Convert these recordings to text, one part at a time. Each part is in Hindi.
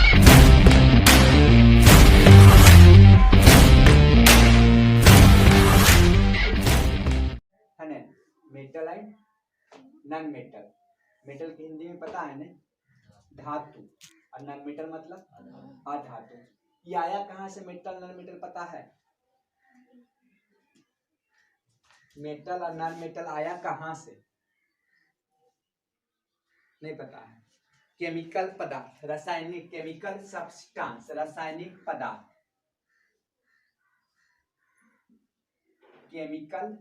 है ना, metal and non metal. Metal की हिंदी में पता है ना, धातु, और नॉन मेटल मतलब अधातु। ये आया कहाँ से मेटल नॉन मेटल पता है? मेटल और नॉन मेटल आया कहाँ से? नहीं पता है। केमिकल पदार्थ, रासायनिक, केमिकल सब्सटेंस, रासायनिक पदार्थ, केमिकल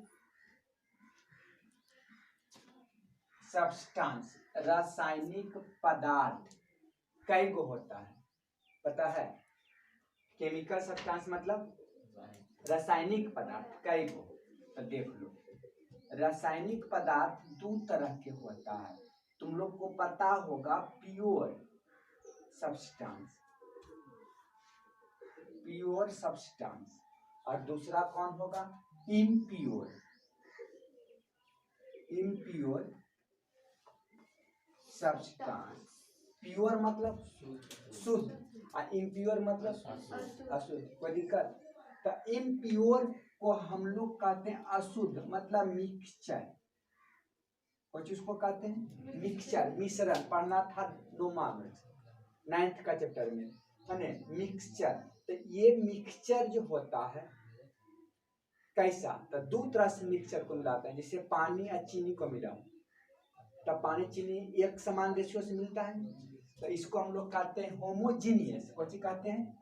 सब्सटेंस, रासायनिक पदार्थ कई गो होता है पता है? केमिकल सब्सटेंस मतलब रासायनिक पदार्थ कई गो। तो देख लो, रासायनिक पदार्थ दो तरह के होता है, तुम लोग को पता होगा। प्योर सब्सटेंस, प्योर सब्सटेंस, और दूसरा कौन होगा? Impure, impure substance. प्योर मतलब शुद्ध और इम्प्योर मतलब अशुद्ध। कोई दिक्कत? तो इम्प्योर को हम लोग कहते हैं अशुद्ध, मतलब मिक्सचर। कुछ उसको कहते हैं मिक्सचर, मिश्रण। पढ़ना था 9वां में, 9th का चैप्टर में, है ना, मिक्सचर। तो ये मिक्सचर जो होता है कैसा? तो दो तरह से मिक्सचर को मिलाते हैं, जैसे पानी और चीनी को मिलाओ, तब पानी चीनी एक समान रेशियो से मिलता है, तो इसको हम लोग कहते हैं होमोजीनियस। कौन कहते हैं?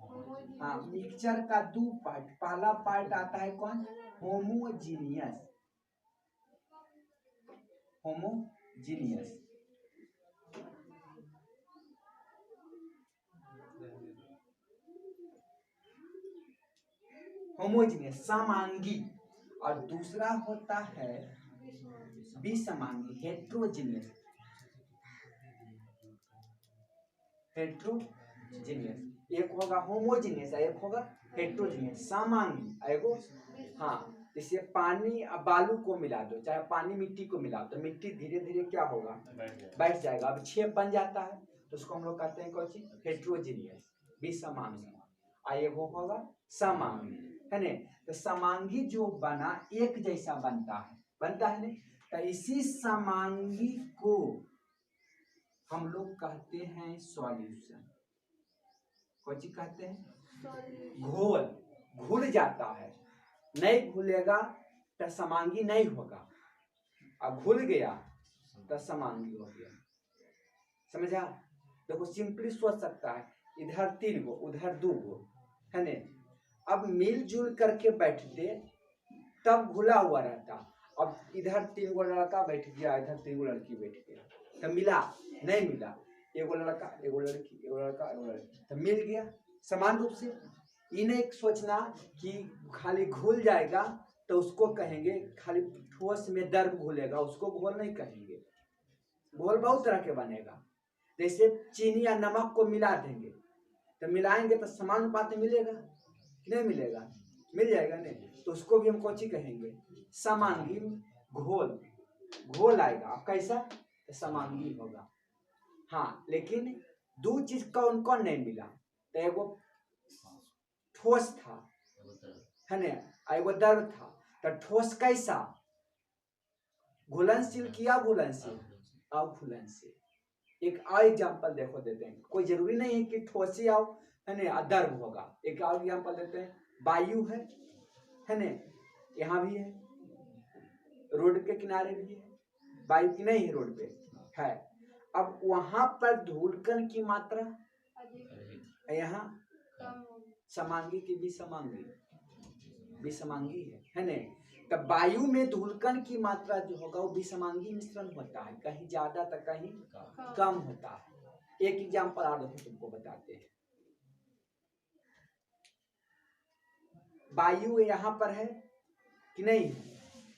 हाँ, मिक्सचर का दो पार्ट, पहला पार्ट आता है कौन? Homogeneous, homogeneous. होमोजीनियस समांगी, और दूसरा होता है विसमांगी, हेट्रोजीनियस, हेट्रोजीनियस। एक होगा होमोजीनियस, एक होगा हेट्रोजीनियस। समांगी एगो, हाँ, जैसे पानी और बालू को मिला दो, चाहे पानी मिट्टी को मिला, तो मिट्टी धीरे धीरे क्या होगा? बैठ जाएगा। अब छेप बन जाता है, तो उसको हम लोग कहते हैं कौन सी? हेट्रोजीनियस, विसमांगी। एगो होगा समांगी, है ना। तो समांगी जो बना एक जैसा बनता है, बनता है ना। तो इसी समांगी को हम लोग कहते हैं सॉल्यूशन। कौन चीज कहते हैं? घोल, घुल जाता है। नहीं घुलेगा तो समांगी नहीं होगा, अब घुल गया तो समांगी हो गया। समझा? देखो सिंपली सोच सकता है, इधर 3 गो उधर 2 गो, है ने। अब मिलजुल करके बैठते तब घुला हुआ रहता। अब इधर 3 गो लड़का बैठ गया, इधर 3 गो लड़की बैठ गया, तो मिला? नहीं मिला। एगो लड़का एगो लड़की, एगो लड़का एगो लड़की, तो मिल गया समान रूप से। इन्हें सोचना कि खाली घुल जाएगा तो उसको कहेंगे, खाली ठोस में दर्भ घुलेगा उसको घोल नहीं कहेंगे। घोल बहुत तरह के बनेगा। जैसे चीनी या नमक को मिला देंगे, तो मिलाएंगे तो समान अनुपात में मिलेगा कि नहीं मिलेगा? मिल जाएगा नहीं, तो उसको भी हम कौन सी कहेंगे? समांगी घोल। घोल आएगा, अब कैसा? तो समांगी होगा। हाँ, लेकिन दो चीज कौन कौन नहीं मिला? तो एगो ठोस था, है ना, एगो द्रव था। तो ठोस कैसा? घुलनशील किया घुलनशील, अघुलनशील। एक और एग्जाम्पल देखो देते हैं, कोई जरूरी नहीं है कि ठोस ही आओ, है ना, द्रव होगा। एक और एग्जाम्पल देते हैं, वायु है ना, यहाँ भी है, रोड के किनारे भी है, वायु की नहीं है, रोड पे है। अब वहां पर धूलकण की मात्रा, यहाँ समांगी की विसमांगी, विसमांगी है ना। तब वायु में धूलकण की मात्रा जो होगा वो विसमांगी मिश्रण होता है, कहीं ज्यादा तो कहीं कम होता है। एक एग्जाम्पल और तुमको बताते हैं। वायु यहाँ पर है कि नहीं है?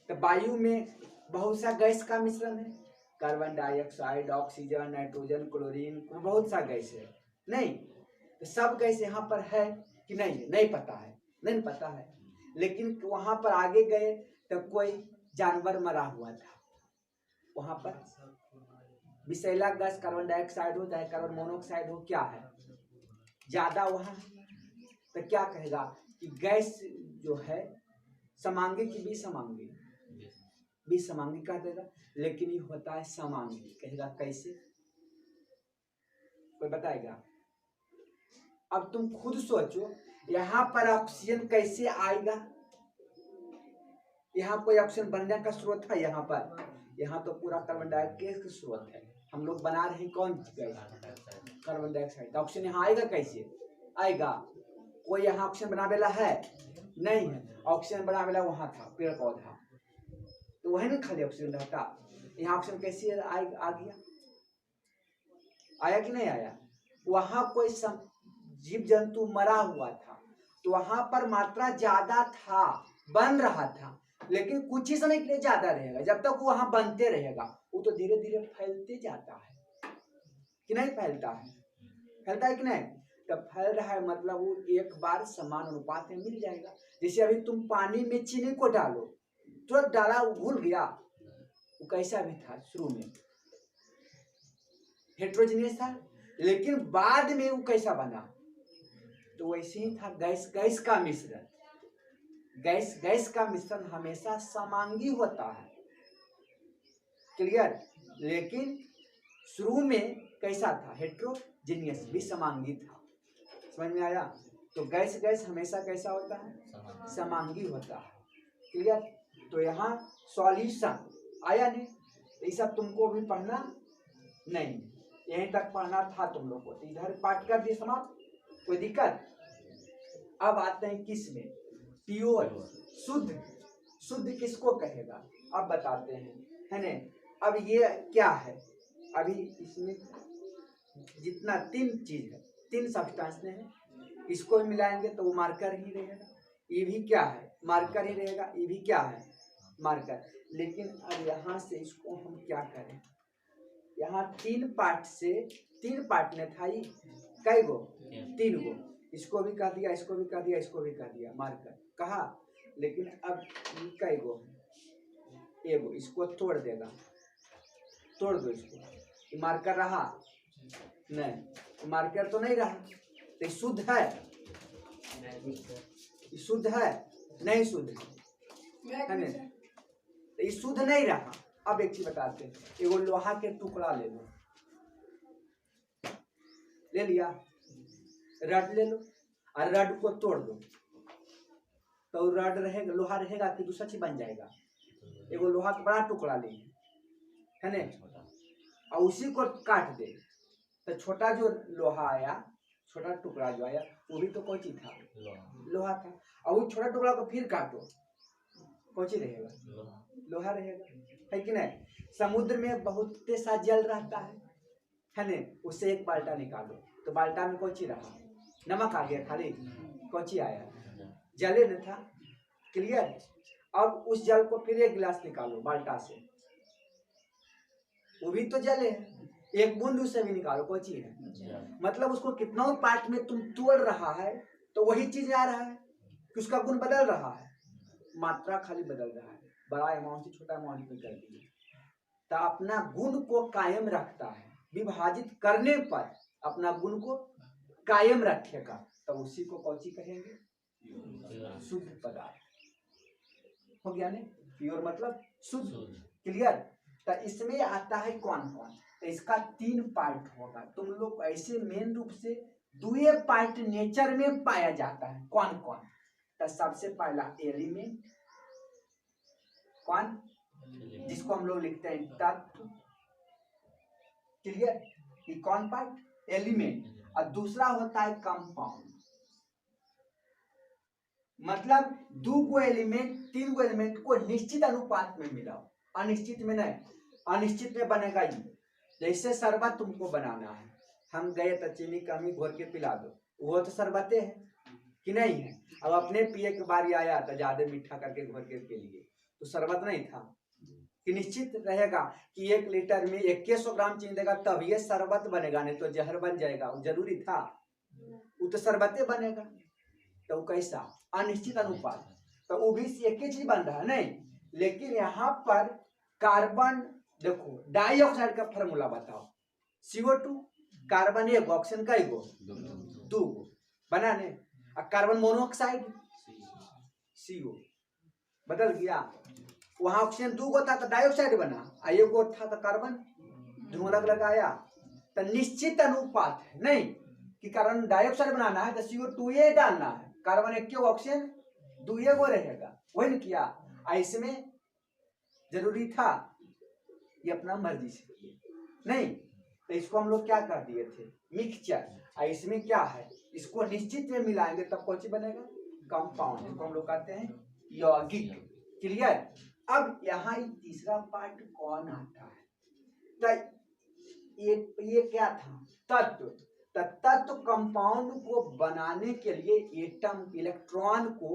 तो वायु में बहुत सा गैस का मिश्रण है, carbon dioxide, oxygen, nitrogen, chlorine, बहुत सा गैस है नहीं। तो सब गैस यहाँ पर है कि नहीं है? नहीं पता है, नहीं पता है। लेकिन वहां पर आगे गए तो कोई जानवर मरा हुआ था, वहां पर विषैला गैस कार्बन डाइऑक्साइड हो चाहे कार्बन मोनोऑक्साइड हो, क्या है? ज्यादा वहां है, तो क्या कहेगा कि गैस जो है समांगी की विसमांगी, विसमांगी कह देगा। लेकिन ये होता है समांगी, कहेगा कैसे, कोई बताएगा? अब तुम खुद सोचो, यहाँ पर ऑक्सीजन कैसे आएगा? यहाँ कोई ऑक्सीजन बनने का स्रोत है? यहाँ पर, यहाँ तो पूरा कार्बन डाइऑक्साइड का स्रोत है। हम लोग बना रहे हैं कौन गैस? Carbon dioxide. ऑक्सीजन यहाँ आएगा कैसे? आएगा? कोई यहाँ ऑक्सीजन बना वाला है? नहीं है। ऑक्सीजन बना वाला वहां था पेड़ पौधा, तो वही ना खाली ऑक्सीजन रहता। यहाँ ऑक्सीजन कैसे आ गया? आया कि नहीं आया? वहां कोई जीव जंतु मरा हुआ था, तो वहां पर मात्रा ज्यादा था, बन रहा था, लेकिन कुछ ही समय के लिए ज्यादा रहेगा। जब तक वो वहां बनते रहेगा, वो तो धीरे धीरे फैलते जाता है कि नहीं फैलता है? फैलता है कि नहीं? तब फैल रहा है मतलब वो एक बार समान अनुपात में मिल जाएगा। जैसे अभी तुम पानी में चीनी को डालो, तुरंत डाला वो घुल गया, वो कैसा भी था शुरू में हेट्रोजीनियस था, लेकिन बाद में वो कैसा बना? तो वैसे ही था गैस गैस का मिश्रण। गैस गैस का मिश्रण हमेशा समांगी होता है, क्लियर? लेकिन शुरू में कैसा था? हेट्रोजीनियस, विसमांगी था। समझ में आया? तो गैस गैस हमेशा कैसा होता है? समांगी होता है, क्लियर? तो यहाँ सॉल्यूशन आया नहीं, ये सब तुमको भी पढ़ना नहीं, यहीं तक पढ़ना था तुम लोग को, तो इधर पाठ कर दिए समाप्त, कोई दिक्कत? अब आते हैं किस में? प्योर, शुद्ध। शुद्ध किसको कहेगा अब बताते हैं, है ने? अब ये क्या है? अभी इसमें जितना तीन चीज है, तीन सब्सटेंस है, इसको भी मिलाएंगे तो वो मार्कर ही रहेगा। ये भी क्या है? मार्कर ही रहेगा। ये भी क्या है? मार्कर। लेकिन अब यहाँ से इसको हम क्या करें? यहाँ तीन पार्ट से, तीन पार्ट में था, ये कई गो? तीन गो। इसको भी कह दिया, इसको भी कह दिया, इसको भी कह दिया, मार्कर कहा। लेकिन अब कई गो? एगो। इसको तोड़ देगा, तोड़ दो इसको, मार्कर रहा नहीं, मार्कर तो नहीं रहा, तो शुद्ध है? शुद्ध है? नहीं शुद्ध है नहीं, तो शुद्ध नहीं रहा। अब एक चीज बताते हैं, एगो लोहा के टुकड़ा ले लो, ले लिया, रड ले लो और रड को तोड़ दो, तो रड रहेगा, लोहा रहेगा कि दूसरा चीज बन जाएगा? एगो लोहा का बड़ा टुकड़ा ले, है ना, और उसी को काट दे, तो छोटा जो लोहा आया, छोटा टुकड़ा जो आया, वो भी तो कोई चीज था? लोहा था। और वो छोटा टुकड़ा को फिर काटो, कौन चीज रहेगा? लोहा रहेगा, है कि नहीं? समुद्र में बहुत सा जल रहता है ना, उससे एक बाल्टा निकालो, तो बाल्टा में कौन चीज रहा? नमक आ गया खाली, कौन चीज आया? जले न था, क्लियर? अब उस जल को फिर एक गिलास निकालो बाल्टा से, वो भी तो जले है, एक बूंद उससे भी निकालो, कौन चीज है? मतलब उसको कितना पार्ट में तुम तोड़ रहा है, तो वही चीज आ रहा है कि उसका गुण बदल रहा है, मात्रा खाली बदल रहा है, बड़ा अमाउंट से छोटा अमाउंट में कर दिए, तो अपना गुण को कायम रखता है, विभाजित करने पर अपना गुण को कायम रखेगा, तो उसी को कौन सी कहेंगे? शुद्ध पदार्थ। हो गया नहीं? प्योर मतलब शुद्ध, क्लियर? तो इसमें आता है कौन कौन? तो इसका तीन पार्ट होगा। तुम लोग ऐसे मेन रूप से दुए पार्ट नेचर में पाया जाता है, कौन कौन? तो सबसे पहला एलिमेंट, कौन? जिसको हम लोग लिखते हैं तत्व, क्लियर? ये कौन पार्ट? एलिमेंट। और दूसरा होता है कंपाउंड, मतलब दो गो एलिमेंट, तीन गो एलिमेंट को निश्चित अनुपात में मिलाओ, अनिश्चित में नहीं, अनिश्चित में बनेगा ही। जैसे शरबत तुमको बनाना है, हम गए तो चीनी कमी घोर के पिला दो, वो तो शरबते है कि नहीं है? अब अपने पिए के बारी आया तो ज्यादा मीठा करके घोर के पी लिए, तो शरबत नहीं था कि निश्चित रहेगा कि 1 लीटर में 2100 ग्राम चीनी देगा तब ये शरबत बनेगा, नहीं तो जहर बन जाएगा। वो जरूरी था? वो तो शरबते बनेगा। तो वो कैसा? अनिश्चित अनुपात, तो वो भी एक ही चीज बन रहा है नहीं। लेकिन यहाँ पर कार्बन, देखो डाइऑक्साइड का फॉर्मूला बताओ, CO2, कार्बन एक, ऑक्सीजन का एक, दो बना ने, और कार्बन मोनोऑक्साइड CO बदल गया, वहां ऑक्सीजन 2 था तो डाइऑक्साइड बना, एक और था तो कार्बन धुआं अलग अलग आया। तो निश्चित अनुपात है नहीं कि कार्बन डाइऑक्साइड बनाना है तो CO2 डालना है, कार्बन 1 ऑक्सीजन 2 को रहेगा, वही नहीं किया। इसमें जरूरी था, ये अपना मर्जी से किए नहीं, तो इसको हम लोग क्या कर दिए थे मिक्सचर। इसमें क्या है, इसको निश्चित में मिलाएंगे तब कौन सी बनेगा कंपाउंड, इसको हम लोग कहते हैं यौगिक। क्लियर। अब यहाँ तीसरा पार्ट कौन आता है, तो ये क्या था तत्व। तत्व कंपाउंड को बनाने के लिए एटम इलेक्ट्रॉन को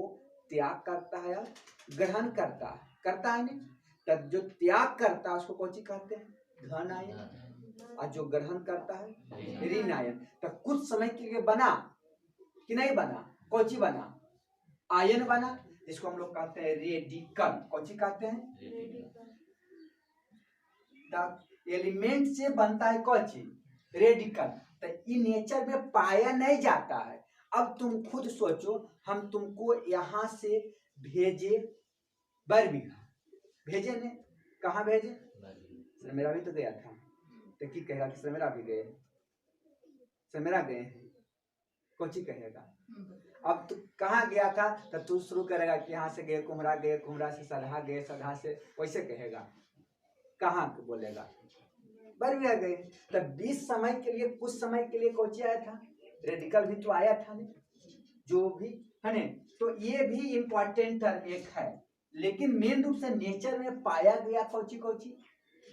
त्याग करता है, ग्रहण करता है नहीं, तब जो त्याग करता है उसको कौन सी कहते हैं धन आयन, और जो ग्रहण करता है ऋण आयन। तो कुछ समय के लिए बना कि नहीं बना, कौन सी बना आयन बना, इसको हम लोग कहते हैं रेडिकल। कौन सी कहते हैं, एलिमेंट से बनता है कौन सी रेडिकल, तो ये नेचर में पाया नहीं जाता है। अब तुम खुद सोचो, हम तुमको यहाँ से भेजे बर्मिंघम, भेजे ने कहाँ भेजे, सर मेरा भी तो गया था, तो की कहेगा कि सर मेरा भी गए, सर मेरा गए हैं, कौन सी कहेगा। अब तू कहाँ गया था तो तू शुरू करेगा कि यहाँ से गए कुमरा गए, कुमरा से सदहा गए, सदहा से वैसे कहेगा, कहाँ बोलेगा बर्मिया गए। तब 20 समय के लिए, कुछ समय के लिए कौन आया था रेडिकल भी तो आया था नहीं, जो भी है ने। तो ये भी इंपॉर्टेंट टर्म एक है, लेकिन मेन रूप से नेचर में पाया गया कौची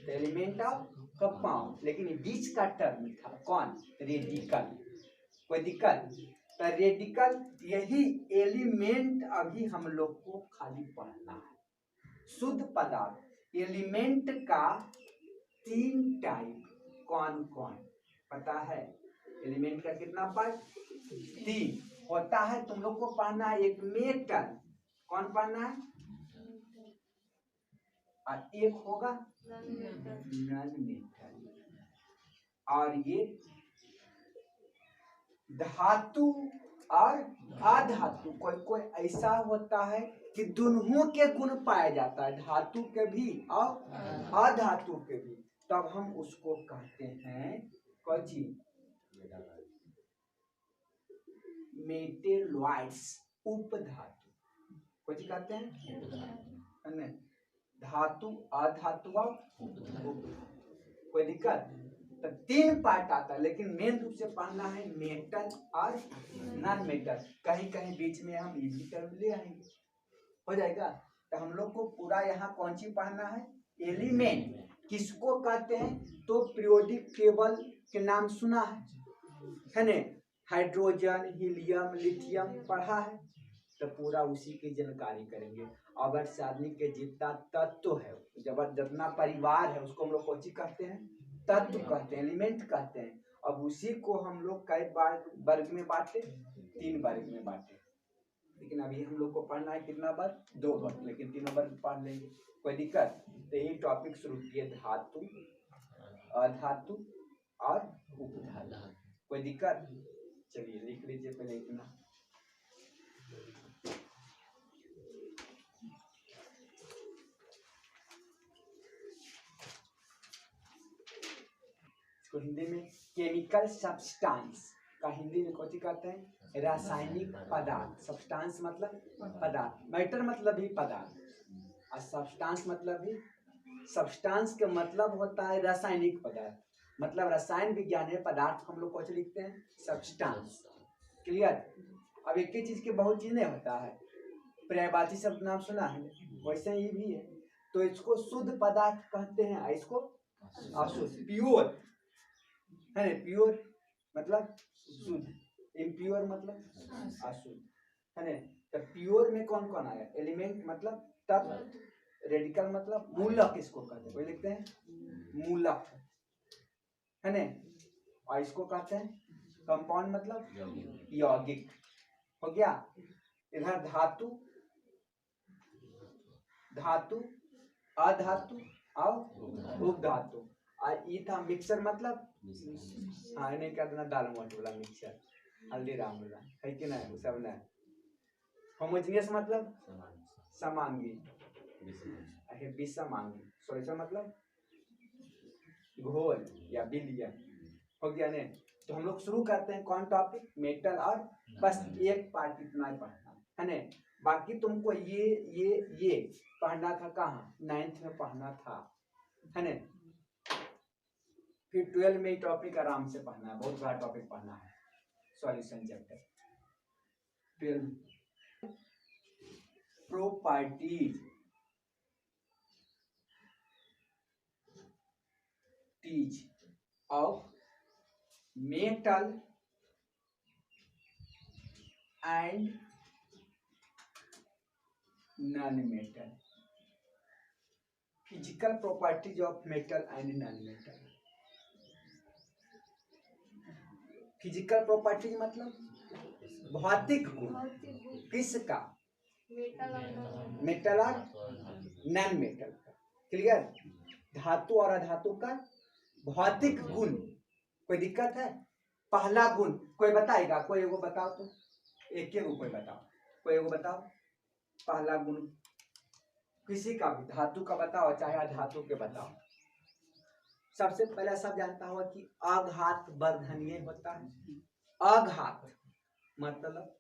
एलिमेंट ऑफ कंपाउंड, लेकिन बीच का टर्म था कौन रेडिकल। कोई दिक्कत, तो रेडिकल यही एलिमेंट अभी हम लोग को खाली पढ़ना है। शुद्ध पदार्थ एलिमेंट का 3 टाइप कौन कौन पता है, एलिमेंट का कितना पार्ट 3 होता है, तुम लोग को पढ़ना है। एक मेटल, कौन पढ़ना है, और एक होगा नॉन मेटल, और ये धातु और अधातु। कोई कोई ऐसा होता है कि दोनों के गुण पाया जाता है, धातु के भी और अधातु के भी, तब हम उसको कहते हैं कौन सी मेटेलॉइड्स, उपधातु। कौन सी कहते हैं, धातु अधातु और उपधातु। कोई दिक्कत, तो 3 पार्ट आता है, लेकिन मेन रूप से पढ़ना है मेटल और नॉन मेटल। कहीं कहीं बीच में हम ये भी टर्म ले आएंगे, हो जाएगा। तो हम लोग को पूरा यहाँ कौन सी पढ़ना है, एलिमेंट किसको कहते हैं, तो पीरियोडिक टेबल के नाम सुना है ने, हाइड्रोजन हीलियम लिथियम पढ़ा है, तो पूरा उसी की जानकारी करेंगे। अगर सारणी के जितना तत्व है, जब जितना परिवार है, उसको हम लोग कौन सी कहते हैं तत्व कहते हैं, एलिमेंट कहते हैं। अब उसी को हम लोग कई बार वर्ग में बांटे, 3 वर्ग में बांटे, लेकिन अभी हम लोग को पढ़ना है कितना वर्ग 2 वर्ग, लेकिन 3 वर्ग पढ़ लेंगे, कोई दिक्कत। तो ये टॉपिक शुरू किए धातु अधातु और उपधातु, कोई दिक्कत। चलिए लिख लीजिए पहले इतना। इसको हिंदी में केमिकल सब्सटेंस का हिंदी में कौन सी कहते हैं, रासायनिक पदार्थ। सब्सटेंस मतलब पदार्थ, मैटर मतलब ही पदार्थ, और सब्सटेंस मतलब भी, सब्सटेंस का मतलब होता है रासायनिक पदार्थ, मतलब रसायन विज्ञान में पदार्थ हम लोग कौन से लिखते हैं सब्सटेंस। क्लियर। अब एक ही चीज के बहुत चीजें होता है, पर्यायवाची शब्द नाम सुना है, वैसे ही भी है। तो इसको शुद्ध पदार्थ कहते हैं, इसको अशुद्ध प्योर है ना, प्योर मतलब शुद्ध, इम्प्योर मतलब अशुद्ध है ना। तो प्योर में कौन कौन आया, एलिमेंट मतलब तत्व, रेडिकल मतलब मूलक, इसको कहते हैं, लिखते हैं मूलक है ना, और इसको कहते हैं कंपाउंड मतलब यौगिक, हो गया। इधर धातु धातु अधातु और उपधातु, और ये था मिक्सर मतलब हाँ, इन्हें क्या देना दाल मोट वाला मिक्सर। हल्दीराम वाला है कि नहीं, वो सब नहीं। होमोजीनियस मतलब समांगी, विषमांगी। सॉल्यूशन मतलब घोल या विलयन। हो गया ने। तो हम लोग शुरू करते हैं कौन टॉपिक, मेटल। और बस एक पार्ट इतना ही पढ़ना है ना, बाकी तुमको ये पढ़ना था कहाँ, 9th में पढ़ना था है ना। फिर 12 में टॉपिक आराम से पढ़ना है, बहुत बड़ा टॉपिक पढ़ना है, solution chapter 12। Properties of metal and non metal. Physical properties of metal and non metal. Physical properties मतलब भौतिक गुण किसका, मेटल और नॉन मेटल का। क्लियर। धातु और अधातु का भौतिक गुण। कोई दिक्कत है? पहला गुण कोई बताएगा, कोई एगो बताओ, तो एक एगो कोई बताओ, कोई एगो बताओ पहला गुण किसी का भी, धातु का बताओ चाहे अधातु के बताओ। सबसे पहले सब जानता होगा कि आघात वर्धनीय होता है। आघात मतलब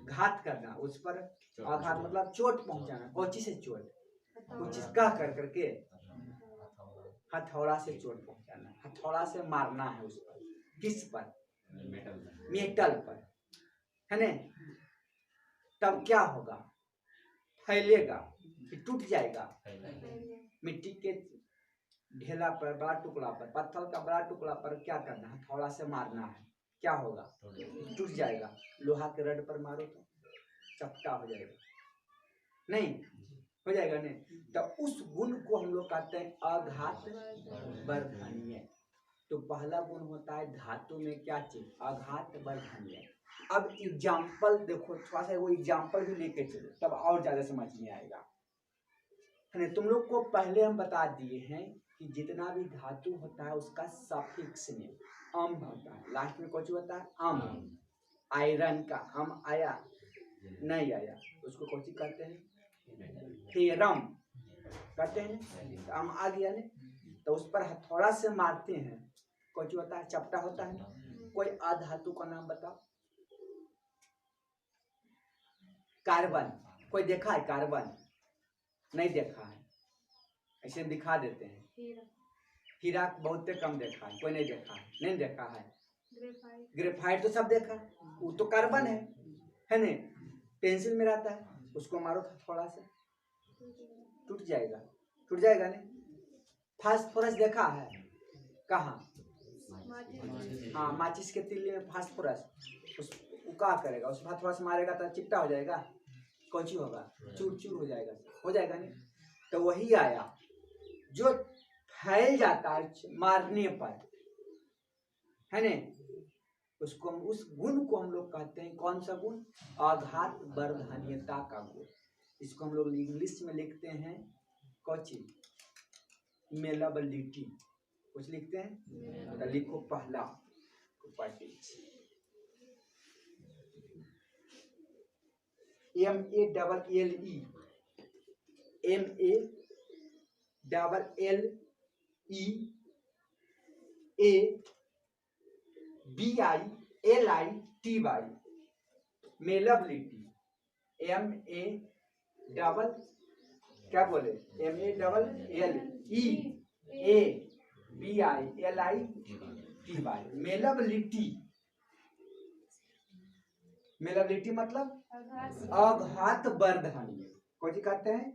घात करना, उस पर आघात मतलब चोट पहुंचाना। कौची से चोट, कुछ इसका कर करके हथौड़ा से चोट पहुंचाना, हथौड़ा से मारना है उस पर। किस पर, मेटल पर, है ना। तब क्या होगा, फैलेगा, टूट जाएगा। मिट्टी के ढेला पर, बड़ा टुकड़ा पर, पत्थर का बड़ा टुकड़ा पर क्या करना है, हथौड़ा से मारना है, क्या होगा, टूट जाएगा। लोहा के रड पर मारो तो चपटा हो जाएगा, नहीं हो जाएगा नहीं। तो उस गुण को हम लोग कहते हैं आघात वर्धनीय। तो पहला गुण होता है धातु में क्या चीज, आघात वर्धनीय। अब एग्जाम्पल देखो, थोड़ा सा वो एग्जाम्पल भी लेके चलो, तब और ज्यादा समझ में आएगा। तुम लोग को पहले हम बता दिए हैं कि जितना भी धातु होता है उसका सफिक्स में अम होता है, लास्ट में कुछ होता है अम। आयरन का अम आया नहीं आया, उसको कौन कहते हैं, फेरम कहते हैं। अम आ गया ने, तो उस पर हथौड़ा से मारते हैं, कुछ होता है चपटा होता है। कोई अधातु का नाम बताओ। कार्बन, कोई देखा है कार्बन? नहीं देखा है, ऐसे दिखा देते हैं। हीरा बहुत कम देखा है, कोई नहीं देखा है, नहीं देखा है। ग्रेफाइट तो सब देखा, वो तो कार्बन है ना। पेंसिल में रहता है, उसको मारो थोड़ा से टूट जाएगा, टूट जाएगा नहीं। फास्फोरस देखा है कहाँ, हाँ माचिस के तिल्ली में फास्फोरस, उस क्या करेगा, उस पर थोड़ा सा मारेगा तो चिट्टा हो जाएगा, कौची होगा, चूर चूर हो जाएगा नहीं। तो वही आया जो फैल जाता है मारने पर, है ने। उसको, उस गुण को हम लोग कहते हैं कौन सा गुण, आघात वर्धनीयता का गुण। इसको हम लोग इंग्लिश में लिखते हैं कौची, मेलेबिलिटी। कुछ लिखते हैं तो लिखो पहला प्रॉपर्टीज, MELLE, MELLEABILITY, मेलेबिलिटी। क्या बोले, MELLEABILITY, मेलेबिलिटी। मेलेबिलिटी मतलब आघात वर्धनीय। कौन कहते हैं,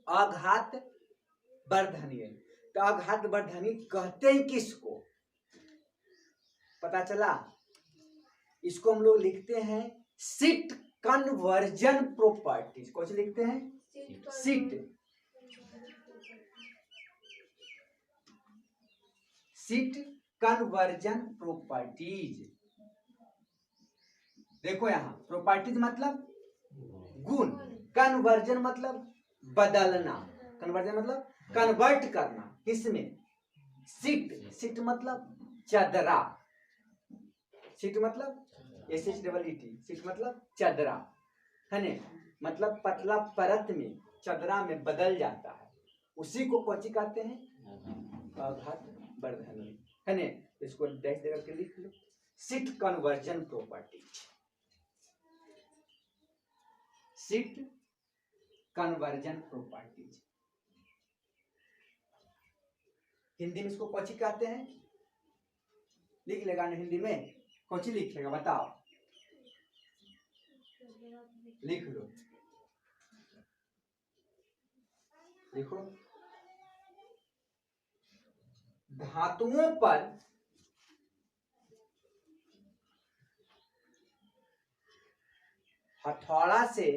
आघात वर्धनीय। तो आघात वर्धनीय कहते हैं किसको, पता चला। इसको हम लोग लिखते हैं सीट कन्वर्जन प्रॉपर्टीज। कौन लिखते हैं, सीट कन्वर्जन प्रॉपर्टीज। देखो यहाँ प्रॉपर्टीज मतलब गुण, कन्वर्जन मतलब बदलना, कन्वर्जन मतलब कन्वर्ट करना, किसमें, सीट मतलब चदरा, शीट मतलब SHEET, शीट मतलब चदरा, है ने, मतलब पतला परत में चदरा में बदल जाता है, उसी को कौची कहते हैं, आघात वर्धन, है ने। इसको डैश दे करके लिख लो, sheet conversion properties, sheet conversion properties. Hindi में इसको कौची कहते हैं, लिख लेगा ना, हिंदी में कौची लिखेगा बताओ, लिख लो, लिखो। धातुओं पर हथौड़ा से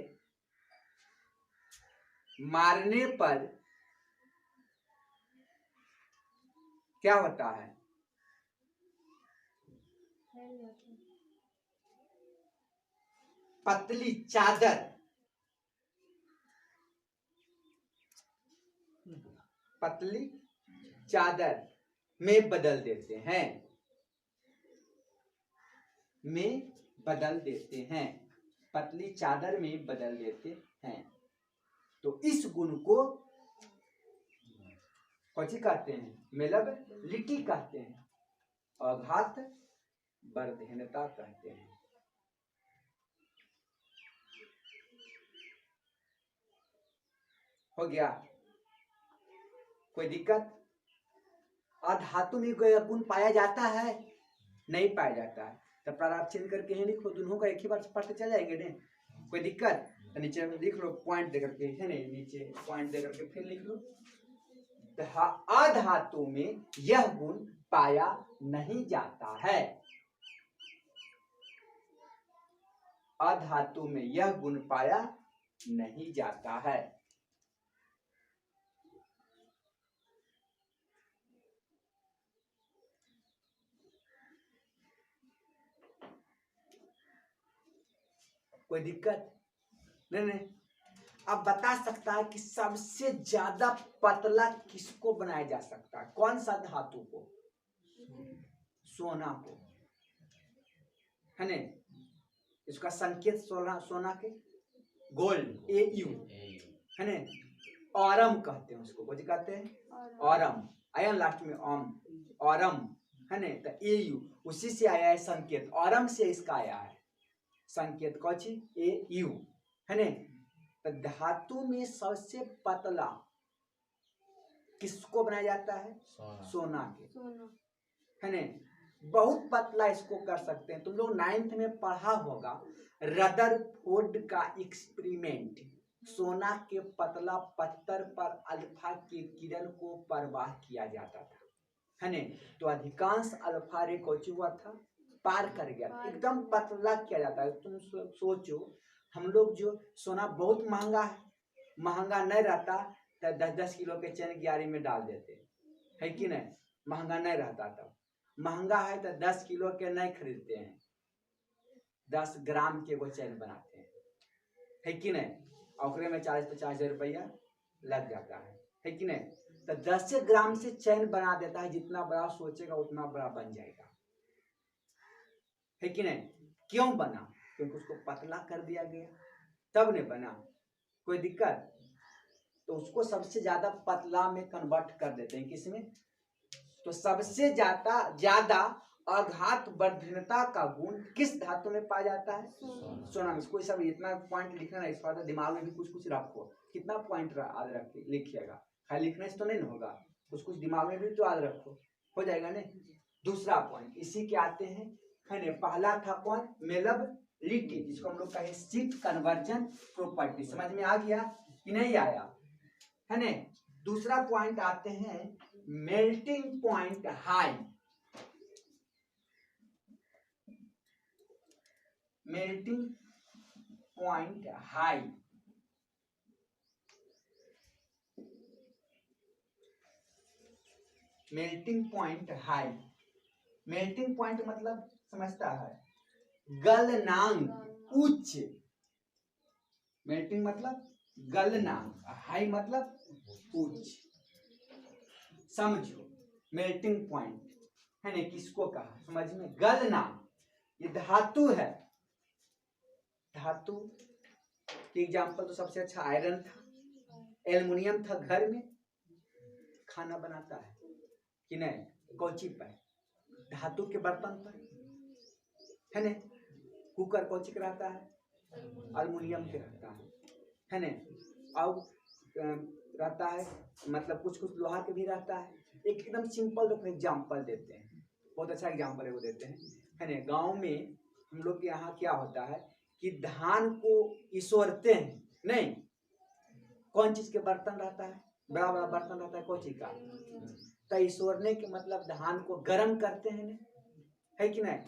मारने पर क्या होता है, पतली चादर, पतली चादर में बदल देते हैं, में बदल देते हैं, पतली चादर में बदल देते हैं। तो इस गुण को कौची कहते हैं, मेलेबिलिटी कहते हैं, आघात वर्धनता कहते हैं। हो गया, कोई दिक्कत? अधातु में कोई गुण पाया जाता है, नहीं पाया जाता है, तो प्रारंभ चिन्ह करके ही लिखो, दोनों का एक ही बार पढ़ते चल जाएंगे ने, कोई दिक्कत? तो नीचे लिख लो पॉइंट दे करके, है ने, नीचे पॉइंट दे करके फिर लिख लो, अधातु में यह गुण पाया नहीं जाता है, अधातु में यह गुण पाया नहीं जाता है। कोई दिक्कत? नहीं। अब बता सकता है कि सबसे ज्यादा पतला किसको बनाया जा सकता है, कौन सा धातु को? सोना को, है ने। इसका संकेत सोना के गोल्ड, AU, है ने। औरम कहते हैं उसको, कुछ कहते हैं औरम, आया लास्ट में ओम, औरम, है ने। तो AU उसी से आया है संकेत, औरम से इसका आया है संकेत, कौची? AU, है ने। तो धातु में सबसे पतला किसको बनाया जाता है? सोना के, है ने। बहुत पतला इसको कर सकते हैं, तुम लोग 9th में पढ़ा होगा रदरफोर्ड का एक्सपेरिमेंट, सोना के पतला पत्थर पर अल्फा के किरण को परवाह किया जाता था, है ने। तो अधिकांश अल्फा रे कौची हुआ था, पार कर गया, एकदम पतला किया जाता है। तुम सोचो, हम लोग जो सोना बहुत महंगा है, महंगा नहीं रहता तो 10-10 किलो के चैन ग्यारह में डाल देते, है कि नहीं, महंगा नहीं रहता। तब महंगा है तो 10 किलो के नहीं खरीदते हैं, 10 ग्राम के वो चैन बनाते हैं, है कि नहीं, औकरे में 40-50 हजार रुपया लग जाता है कि नहीं। तो 10 ग्राम से चैन बना देता है, जितना बड़ा सोचेगा उतना बड़ा बन जाएगा, है कि नहीं। क्यों बना? क्योंकि उसको पतला कर दिया गया, तब ने बना। कोई दिक्कत? तो उसको सबसे ज्यादा पतला में कन्वर्ट कर देते हैं, किसमें? तो सबसे ज्यादा आघात वर्धनता का गुण किस धातु में पाया जाता है? सोना में। कोई सब इतना पॉइंट लिखना है, इस बार दिमाग में भी कुछ कुछ रखो, कितना पॉइंट याद रख के लिखिएगा, खाली लिखने से तो नहीं होगा, कुछ कुछ दिमाग में भी तो याद रखो, हो जाएगा ने। दूसरा पॉइंट इसी के आते हैं, है ने। पहला था कौन? मेलेबिलिटी, जिसको हम लोग कहे शीट कन्वर्जन प्रॉपर्टी, समझ में आ गया कि नहीं आया, है ने। दूसरा पॉइंट आते हैं melting point high, melting point high, melting point high. Melting point मतलब समझता है, गलनांक उच्च, मेल्टिंग मतलब गलनांक, हाई मतलब उच्च, समझो। मेल्टिंग पॉइंट, है ना, किसको कहा समझ में? गलनांक, ये धातु है। धातु की एग्जाम्पल तो सबसे अच्छा आयरन था, एल्युमिनियम था। घर में खाना बनाता है कि नहीं, कौची पर? धातु के बर्तन पर, है ना। कुकर कौची का रहता है? एल्युमिनियम के रहता है ना। और रहता है, मतलब कुछ कुछ लोहा के भी रहता है। एक एकदम सिंपल देखो एग्जाम्पल देते हैं, बहुत अच्छा एग्जाम्पल है वो देते हैं, है ना। गांव में हम लोग के यहाँ क्या होता है कि धान को इसोरते हैं, नहीं, कौन चीज के बर्तन रहता है? बड़ा बड़ा बर्तन रहता है, कौन चीज का? तो इसोरने के मतलब धान को गर्म करते हैं, है कि नहीं।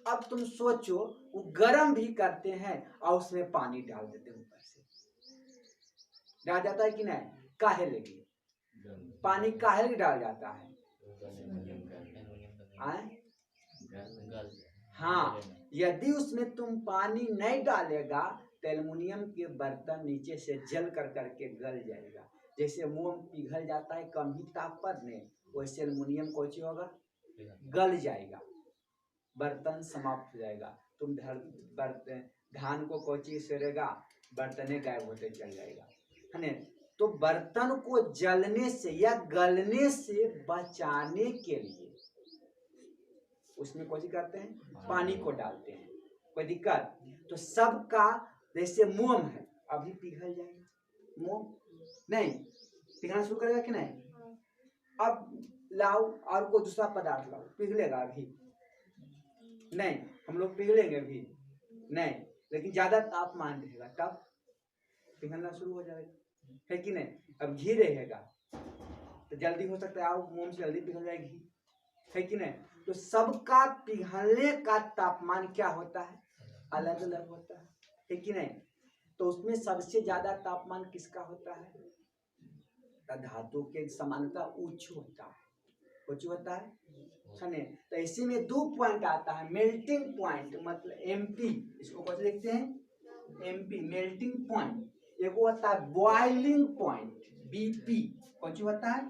अब तुम सोचो, वो गर्म भी करते हैं और उसमें पानी डाल देते हैं, ऊपर से डाल जाता है कि नहीं? काहे लगी पानी काहे डाल जाता है? हाँ, यदि उसमें तुम पानी नहीं डालेगा तो एल्युमिनियम के बर्तन नीचे से जल कर करके गल जाएगा। जैसे मोम पिघल जाता है कम ही ताप पर ने, वैसे एल्युमिनियम कोची होगा, गल जाएगा, बर्तन समाप्त हो जाएगा। तुम बर्तन धान को कोची सेरेगा, बर्तने गायब होते चल जाएगा, है ना। तो बर्तन को जलने से या गलने से बचाने के लिए उसमें कोची करते हैं, पानी को डालते हैं। कोई दिक्कत? तो सबका जैसे मोम है, अभी पिघल जाएगा मोम, नहीं पिघलना शुरू करेगा कि नहीं? अब लाओ और कोई दूसरा पदार्थ लाओ, पिघलेगा अभी नहीं? हम लोग पिघलेंगे अभी नहीं, लेकिन ज्यादा तापमान रहेगा तब पिघलना शुरू हो जाएगा, है कि नहीं। अब घी रहेगा तो जल्दी हो सकता है, आओ मोम से जल्दी पिघल जाए घी, है कि नहीं। तो सबका पिघलने का तापमान क्या होता है, अलग अलग होता है कि नहीं। तो उसमें सबसे ज्यादा तापमान किसका होता है? धातु के समानता उच्च होता है, उच्च होता है। तो इसी में दो पॉइंट आता है, मेल्टिंग पॉइंट मतलब एमपी, इसको कैसे लिखते हैं? MP, melting point. एक होता है बॉइलिंग पॉइंट, बीपी, कौन सी होता है?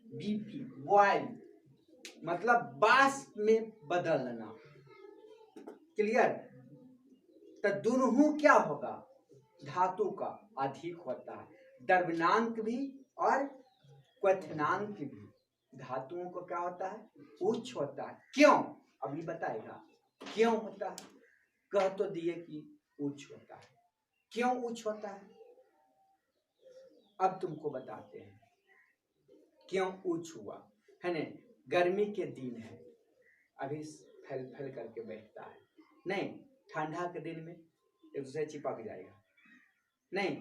बीपी, बॉइल मतलब वाष्प में बदलना, क्लियर। तो दोनों क्या होगा, धातु का अधिक होता है, द्रव्यनांक भी और क्वथनांक भी धातुओं को क्या होता है, उच्च होता है। क्यों? अभी बताएगा क्यों होता है। कह तो दिए कि उच्च होता है, क्यों उच्च होता है अब तुमको बताते हैं क्यों उच्च हुआ, है ना। गर्मी के दिन है, अभी फैल फैल करके बैठता है, नहीं ठंडा के दिन में एक दूसरे चिपक जाएगा, नहीं।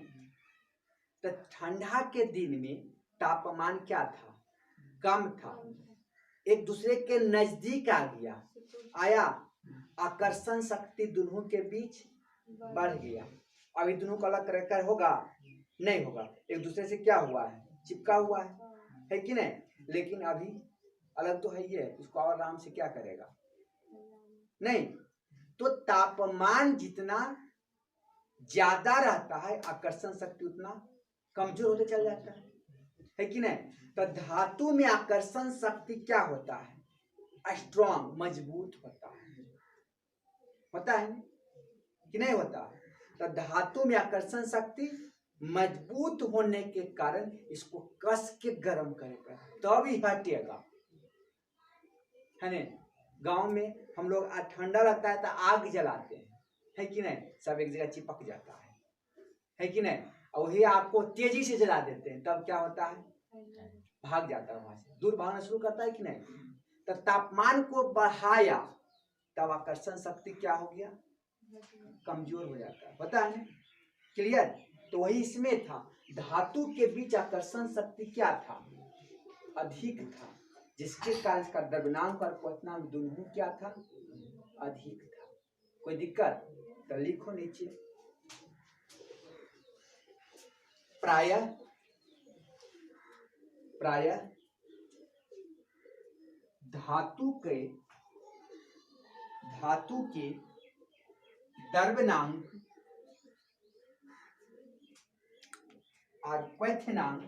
तो ठंडा के दिन में तापमान क्या था, कम था, एक दूसरे के नजदीक आ गया, आया, आकर्षण शक्ति दोनों के बीच बढ़ गया। अभी दोनों का अलग कर होगा, नहीं होगा, एक दूसरे से क्या हुआ है, चिपका हुआ है कि नहीं। लेकिन अभी अलग तो है ही है, इसको और आराम से क्या करेगा, नहीं। तो तापमान जितना ज्यादा रहता है, आकर्षण शक्ति उतना कमजोर होते चल जाता है कि नहीं। तो धातु में आकर्षण शक्ति क्या होता है, स्ट्रॉन्ग, मजबूत होता है कि नहीं होता। तो धातु में आकर्षण शक्ति मजबूत होने के कारण इसको कस के गर्म करेगा तब ही हटेगा, है ना। गांव में हम लोग ठंडा लगता है तो आग जलाते हैं, है कि नहीं, सब एक जगह चिपक जाता है कि नहीं। और वही आग को तेजी से जला देते हैं, तब क्या होता है, भाग जाता है, वहां से दूर भागना शुरू करता है कि नहीं। तो तापमान को बढ़ाया तब आकर्षण शक्ति क्या हो गया, कमजोर हो जाता है, पता है ना, क्लियर। तो वही इसमें था, धातु के बीच आकर्षण शक्ति क्या था, अधिक था, जिसके कारण इसका द्रव्यनांक और क्वथनांक दोनों क्या था, अधिक था। कोई दिक्कत? तो लिखो नीचे, प्रायः धातु के द्रव्यनांक और क्वथनांक,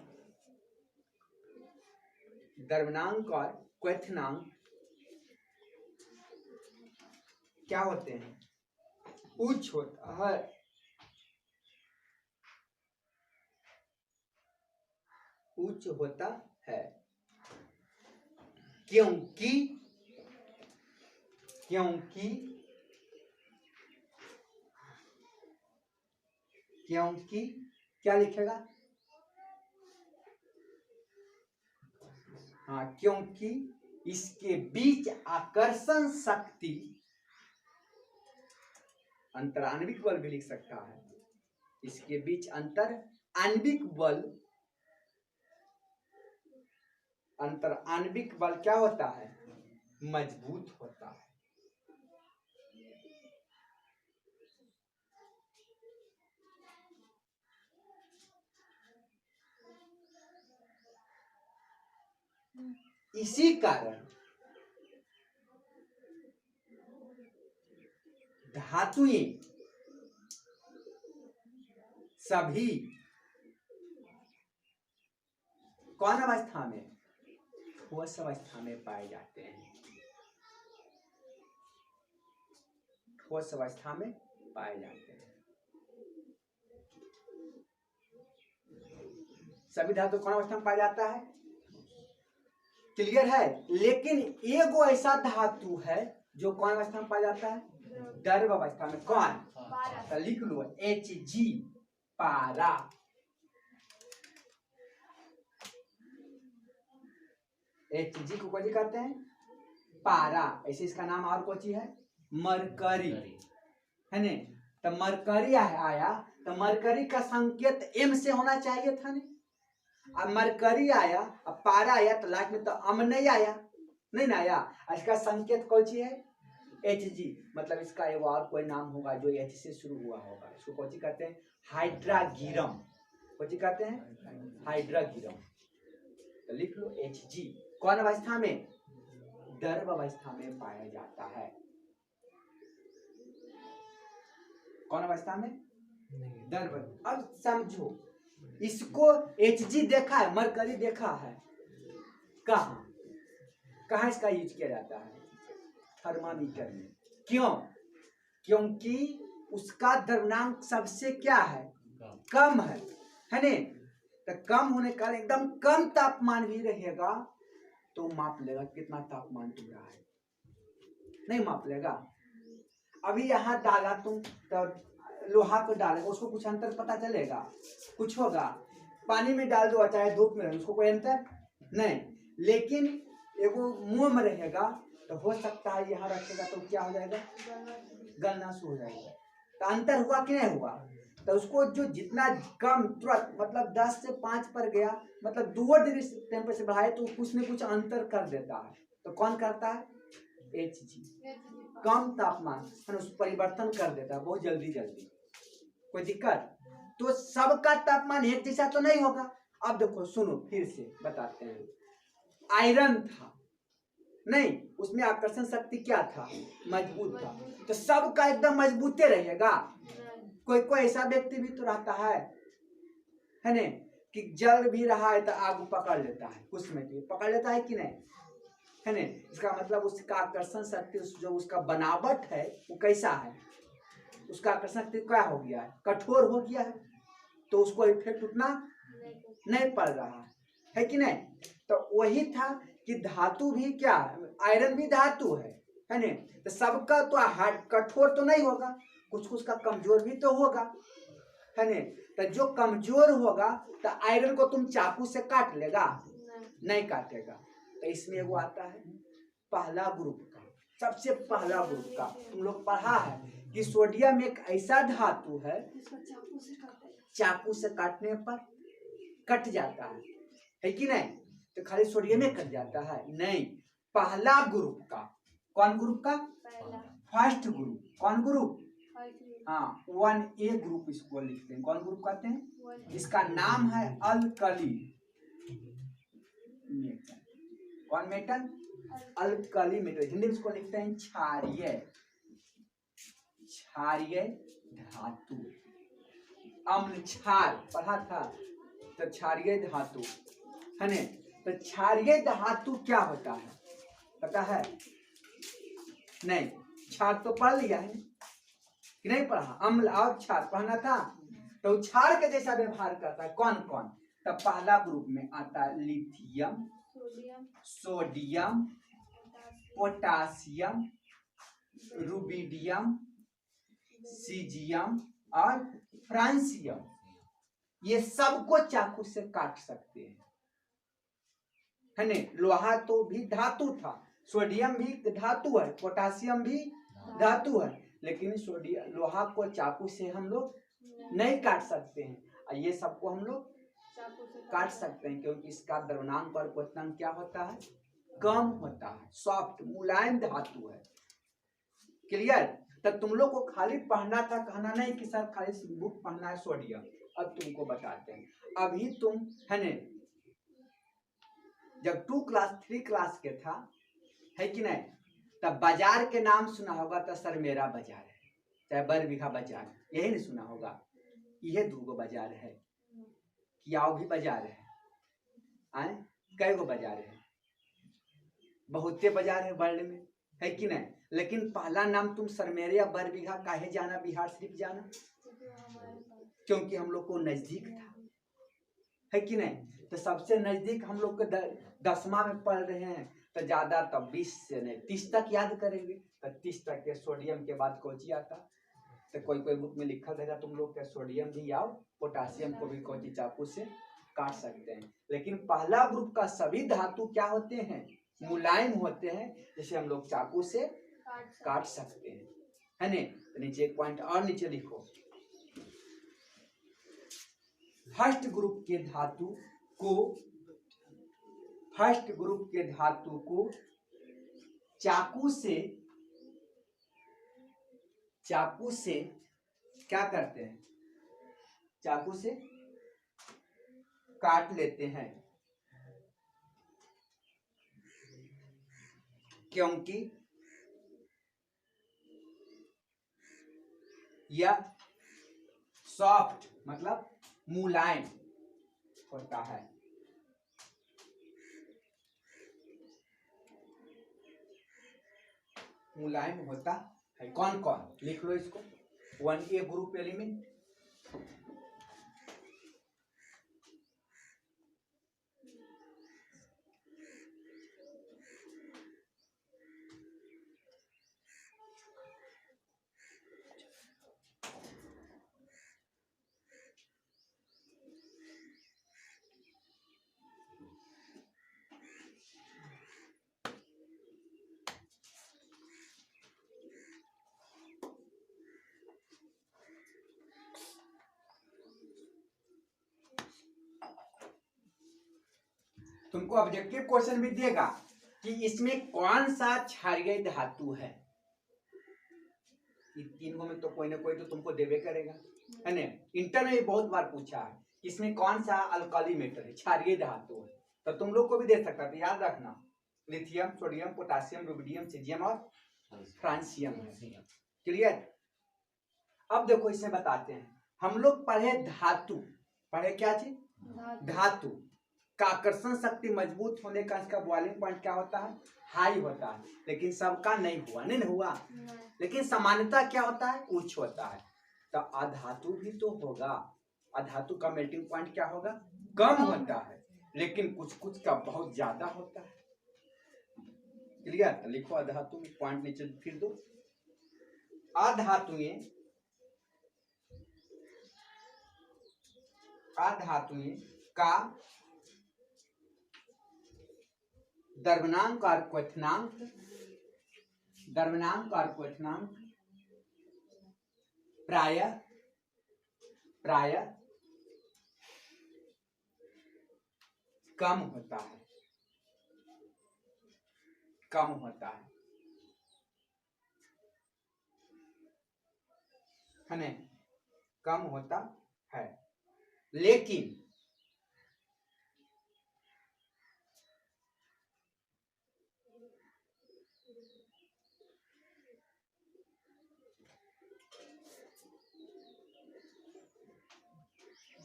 द्रव्यनांक और क्वथनांक क्या होते हैं? उच्च होता है। उच्च होता है क्योंकि क्योंकि क्योंकि क्या लिखेगा? हाँ, क्योंकि इसके बीच आकर्षण शक्ति, अंतर आणविक बल भी लिख सकता है, इसके बीच अंतर आणविक बल, अंतर आणविक बल क्या होता है? मजबूत होता है। इसी कारण धातुएं सभी कौन अवस्था में? ठोस अवस्था में पाए जाते हैं। ठोस अवस्था में पाए जाते हैं। सभी धातु कौन अवस्था में पाया जाता है? क्लियर है। लेकिन एगो ऐसा धातु है जो कौन अवस्था में पाया जाता है? द्रव अवस्था में। कौन? तो लिख लो Hg, पारा। Hg को कौन कहते हैं? पारा। ऐसे इसका नाम और कौन है? मरकरी, है ने? तो मरकरी आया तो मरकरी का संकेत M से होना चाहिए था ने? अब मरकरी आया, अब पारा आया तो लास्ट में तो अम नहीं आया, नहीं ना आया। इसका संकेत कौन सी है? Hg। मतलब इसका एक और कोई नाम होगा जो H से शुरू हुआ होगा। इसको कौन सी कहते हैं? हाइड्रागिरम। कौन सी कहते हैं? हाइड्रागिरम। तो लिख लो Hg कौन अवस्था में? द्रव अवस्था में पाया जाता है। कौन अवस्था में? द्रव। अब समझो, इसको Hg देखा है, मरकरी देखा है, कहाँ कहाँ इसका यूज किया जाता है? थर्मामीटर में। क्यों? क्योंकि उसका द्रव्यमाप सबसे क्या है? कम है ने? तो कम होने का एकदम कम तापमान भी रहेगा तो माप लेगा कितना तापमान तुम रहा है, नहीं माप लेगा। अभी यहाँ डाला तुम तो लोहा को डालेगा, उसको कुछ अंतर पता चलेगा? कुछ होगा? पानी में डाल दो चाहे धूप में, उसको कोई अंतर नहीं। लेकिन एगो मुंह में रहेगा तो हो सकता है यहाँ रखेगा तो क्या हो जाएगा? गलना शुरू हो जाएगा। तो अंतर हुआ कि नहीं हुआ? तो उसको जो जितना कम तुरंत मतलब 10 से 5 पर गया, मतलब 2 डिग्री टेम्परेचर बढ़ाए तो कुछ न कुछ अंतर कर देता है। तो कौन करता है? Hg। कम तापमान उस परिवर्तन कर देता है बहुत जल्दी। कोई दिक्कत? तो सबका तापमान एक जैसा तो नहीं होगा। अब देखो सुनो फिर से बताते हैं। आयरन था नहीं, उसमें आकर्षण शक्ति क्या था? मजबूत था। तो सबका एकदम मजबूते रहेगा? कोई कोई ऐसा व्यक्ति भी तो रहता है ने, कि जल भी रहा है तो आग पकड़ लेता है, उसमें पकड़ लेता है कि नहीं, है ने? इसका मतलब उसका आकर्षण शक्ति जो उसका बनावट है वो कैसा है? उसका आकर्षण शक्ति क्या हो गया है? कठोर हो गया है, तो उसको इफेक्ट उतना नहीं पड़ रहा है कि नहीं? तो वही था कि धातु भी क्या, आयरन भी धातु है ने? तो सबका तो हार्ड कठोर तो नहीं होगा, कुछ का कमजोर भी तो होगा, है ने? तो जो कमजोर होगा तो आयरन को तुम चाकू से काट लेगा? नहीं काटेगा। तो इसमें वो आता है पहला ग्रुप का, सबसे पहला ग्रुप का तुम लोग पढ़ा है कि सोडियम एक ऐसा धातु है चाकू से काटने पर कट जाता है कि नहीं? तो खाली सोडियम में कट जाता है? नहीं, पहला ग्रुप का। कौन ग्रुप का? First group. कौन ग्रुप? हाँ, 1A ग्रुप इसको लिखते हैं। कौन ग्रुप कहते हैं? इसका नाम है अल्कली मेटल। कौन मेटल? Alkali metal. हिंदी में इसको लिखते हैं क्षारीय धातु। अम्ल क्षार पढ़ा था, तो क्षारीय धातु है ने? तो क्षारीय धातु क्या होता है पता है? नहीं, क्षार तो पढ़ लिया है कि नहीं पढ़ा? अम्ल और क्षार पढ़ना था। तो क्षार के जैसा व्यवहार करता है कौन कौन? तब पहला ग्रुप में आता है lithium, sodium, potassium, rubidium, caesium और फ्रांसियम। ये सबको चाकू से काट सकते हैं, है ने? लोहा तो भी धातु था, सोडियम भी धातु है, पोटासियम भी धातु है, लेकिन सोडियम लोहा को चाकू से हम लोग नहीं काट सकते हैं। और ये सबको हम लोग काट सकते हैं क्योंकि इसका द्रव्यमान और क्वथनांक क्या होता है? कम होता है, सॉफ्ट मुलायम धातु है। क्लियर? तो तुम लोग को खाली पढ़ना था, कहना नहीं कि सर खाली बुक पढ़ना है सोडियम। अब तुमको बताते हैं, अभी तुम है ने जब 2 क्लास 3 क्लास के था, है कि नहीं, तब बाजार के नाम सुना होगा तो सर मेरा बाजार है, चाहे बरबीघा बाजार, यही नहीं सुना होगा? यह 2 बाजार है, कियाओ भी बाजार है, आए कई गो बाजार है, बहुते बाजार है वर्ल्ड में, है कि नहीं? लेकिन पहला नाम तुम सरमेरे या बरबीघा काहे जाना, बिहार शरीफ जाना? क्योंकि हम लोग को नजदीक था, है कि नहीं? तो सबसे नजदीक हम लोग को 10वां में पढ़ रहे हैं, तो ज्यादा तब 20 से नहीं 30 तक याद करेंगे। तो 30 तक के सोडियम के बाद कोची आता, तो कोई कोई बुक में लिखा रहेगा तुम लोग के सोडियम भी आओ, पोटासियम को भी कोची चाकू से काट सकते हैं। लेकिन पहला ग्रुप का सभी धातु क्या होते हैं? मुलायम होते हैं, जिसे हम लोग चाकू से काट सकते हैं, है ने? तो नीचे एक पॉइंट और नीचे लिखो, फर्स्ट ग्रुप के धातु को चाकू से क्या करते हैं? चाकू से काट लेते हैं, क्योंकि यह सॉफ्ट मतलब मुलायम होता है। मुलायम होता है। कौन कौन? लिख लो इसको। 1A ग्रुप एलिमेंट, तुमको ऑब्जेक्टिव क्वेश्चन भी देगा कि इसमें कौन सा क्षारीय धातु है। तीनों में तो कोई ना कोई तो तुमको देवे करेगा, है ना? इंटर में बहुत बार पूछा है इसमें कौन सा अल्काली मेटल है, क्षारीय धातु है, तो तुम लोग को भी दे सकता है। तो याद रखना, lithium, sodium, potassium, rubidium, caesium और फ्रांसियम है। क्लियर? अब देखो इसमें बताते हैं, हम लोग पढ़े धातु, पढ़े क्या चीज? धातु का आकर्षण शक्ति मजबूत होने का इसका बॉइलिंग पॉइंट क्या होता है? हाई होता है। लेकिन सबका नहीं हुआ, नहीं हुआ, लेकिन सामान्यता क्या होता है? उच्च होता है। तो अधातु भी तो होगा, अधातु का मेल्टिंग पॉइंट क्या होगा? कम होता है, लेकिन कुछ कुछ का बहुत ज्यादा होता है। क्लियर? तो लिखो अधातु में पॉइंट नीचे फिर दो। अधातुएं का द्रव्यमान और क्वथनांक प्राय कम होता है ना? कम होता है, लेकिन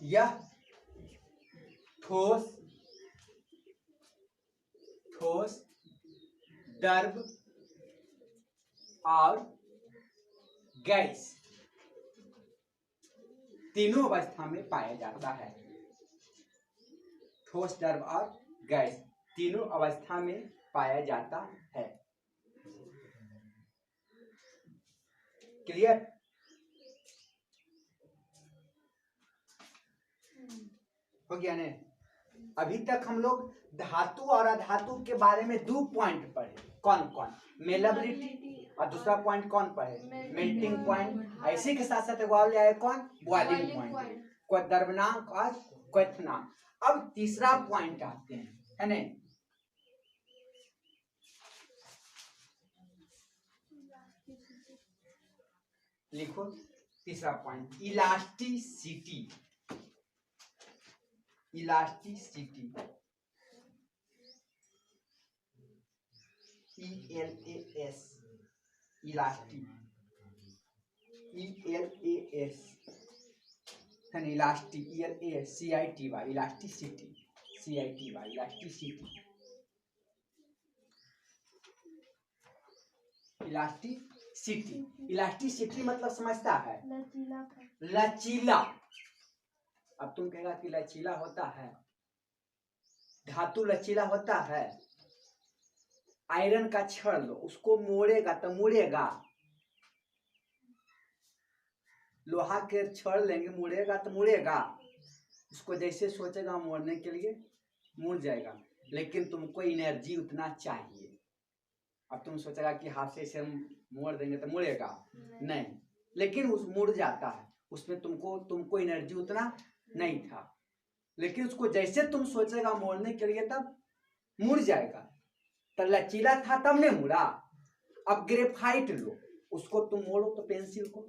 यह ठोस, द्रव और गैस तीनों अवस्था में पाया जाता है। ठोस, द्रव और गैस तीनों अवस्था में पाया जाता है। क्लियर? हो गया ने? अभी तक हम लोग धातु और अधातु के बारे में 2 पॉइंट पढ़े। कौन कौन? मेलेबिलिटी और दूसरा पॉइंट कौन पढ़े? Melting point. ऐसे के साथ साथ और ले आए कौन? Boiling point. कोई द्रवनांक और क्वथनांक। अब तीसरा पॉइंट आते हैं, है ना? लिखो तीसरा point, elasticity. Elasticity, ELAS, elastic, ELAS है ना? Elastic, ELAS, CITY, elasticity, CITY, elasticity. Elasticity, elasticity मतलब समझता है? लचीला। अब तुम कहेगा कि लचीला होता है, धातु लचीला होता है। आयरन का छड़ लो, उसको मोड़ेगा तो मुड़ेगा। लोहा के छड़ लेंगे, मुड़ेगा तो मुड़ेगा। उसको जैसे सोचेगा मोड़ने के लिए मुड़ जाएगा, लेकिन तुमको एनर्जी उतना चाहिए। अब तुम सोचेगा कि हाथ से इसे मोड़ देंगे तो मुड़ेगा, नहीं, लेकिन उस मुड़ जाता है। उसमें तुमको एनर्जी उतना नहीं था, लेकिन उसको जैसे तुम सोचेगा मोड़ने के लिए तब मुड़ जाएगा। तो लचीला था तब नहीं मुड़ा। अब ग्रेफाइट लो, उसको तुम मोड़ो तो पेंसिल को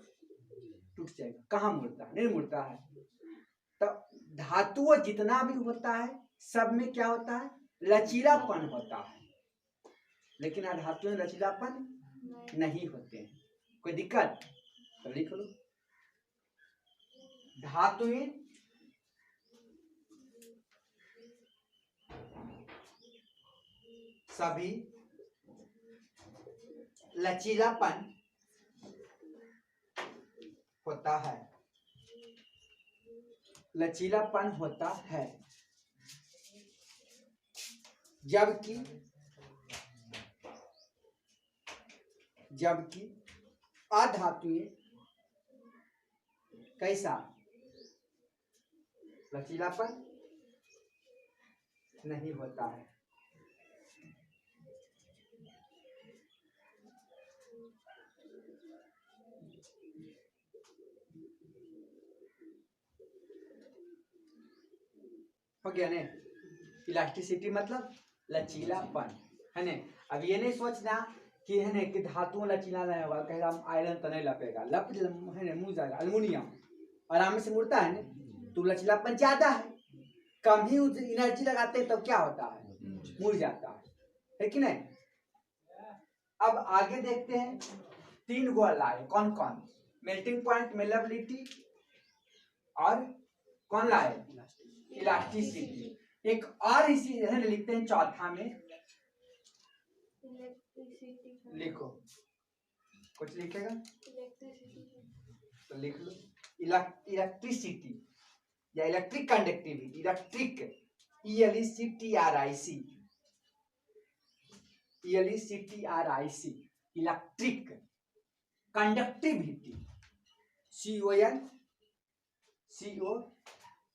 टूट जाएगा। कहाँ मुड़ता है? नहीं मुड़ता है। तो धातु जितना भी होता है सब में क्या होता है? लचीलापन होता है, लेकिन अधातु में लचीलापन नहीं होते हैं। कोई दिक्कत? तो लिख लो, धातुएं सभी लचीलापन होता है, लचीलापन होता है, जबकि अधातुएं कैसा? लचीलापन नहीं होता है। हो गया ने? इलास्टिसिटी मतलब लचीलापन, है ने? अब ये नहीं सोचना कि है ने कि धातु लचीला नहीं होगा, कहेगा आयरन तो नहीं लपेगा, लप है ने मुड़ जाएगा। एल्युमिनियम आराम से मुड़ता है ना, तो लचीलापन ज्यादा है। कम ही एनर्जी लगाते हैं तब क्या होता है? मुड़ जाता है कि नहीं? अब आगे देखते हैं, 3 गो लाए। कौन कौन? मेल्टिंग पॉइंट, मेलेबिलिटी और कौन लाए? इलास्टिसिटी। एक और इसी है लिखते हैं चौथा में, लिखो, कुछ लिखेगा तो लिख लो, इलेक्ट्रिसिटी या electric conductivity. Electric, ELECTRIC, ELECTRIC, electric conductivity, CO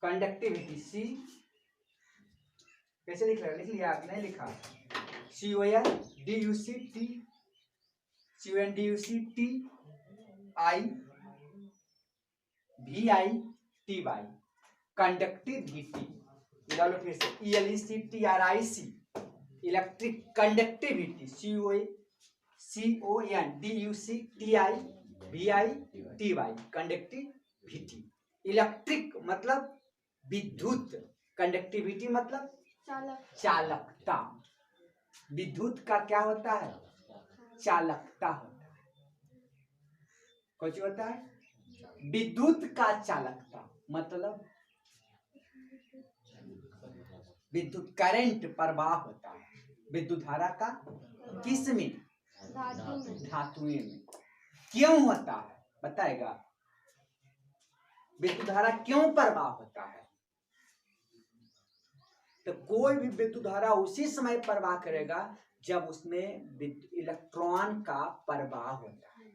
conductivity. C कैसे लिख लिया? लिख लिया? नहीं लिखा? CONDUCTIVITY, conductivity. डालो फिर से, ELECTRIC, electric conductivity, CONDUCTIVITY, conductivity. Electric मतलब विद्युत, कंडक्टिविटी मतलब चालकता। विद्युत का क्या होता है? चालकता होता है। कुछ होता है? विद्युत का चालकता मतलब विद्युत करंट प्रवाह होता है। विद्युत धारा का किसमें? धातुएं में। क्यों होता है बताएगा? विद्युत धारा क्यों प्रवाह होता है? तो कोई भी विद्युत धारा उसी समय प्रवाह करेगा जब उसमें इलेक्ट्रॉन का प्रवाह होता है।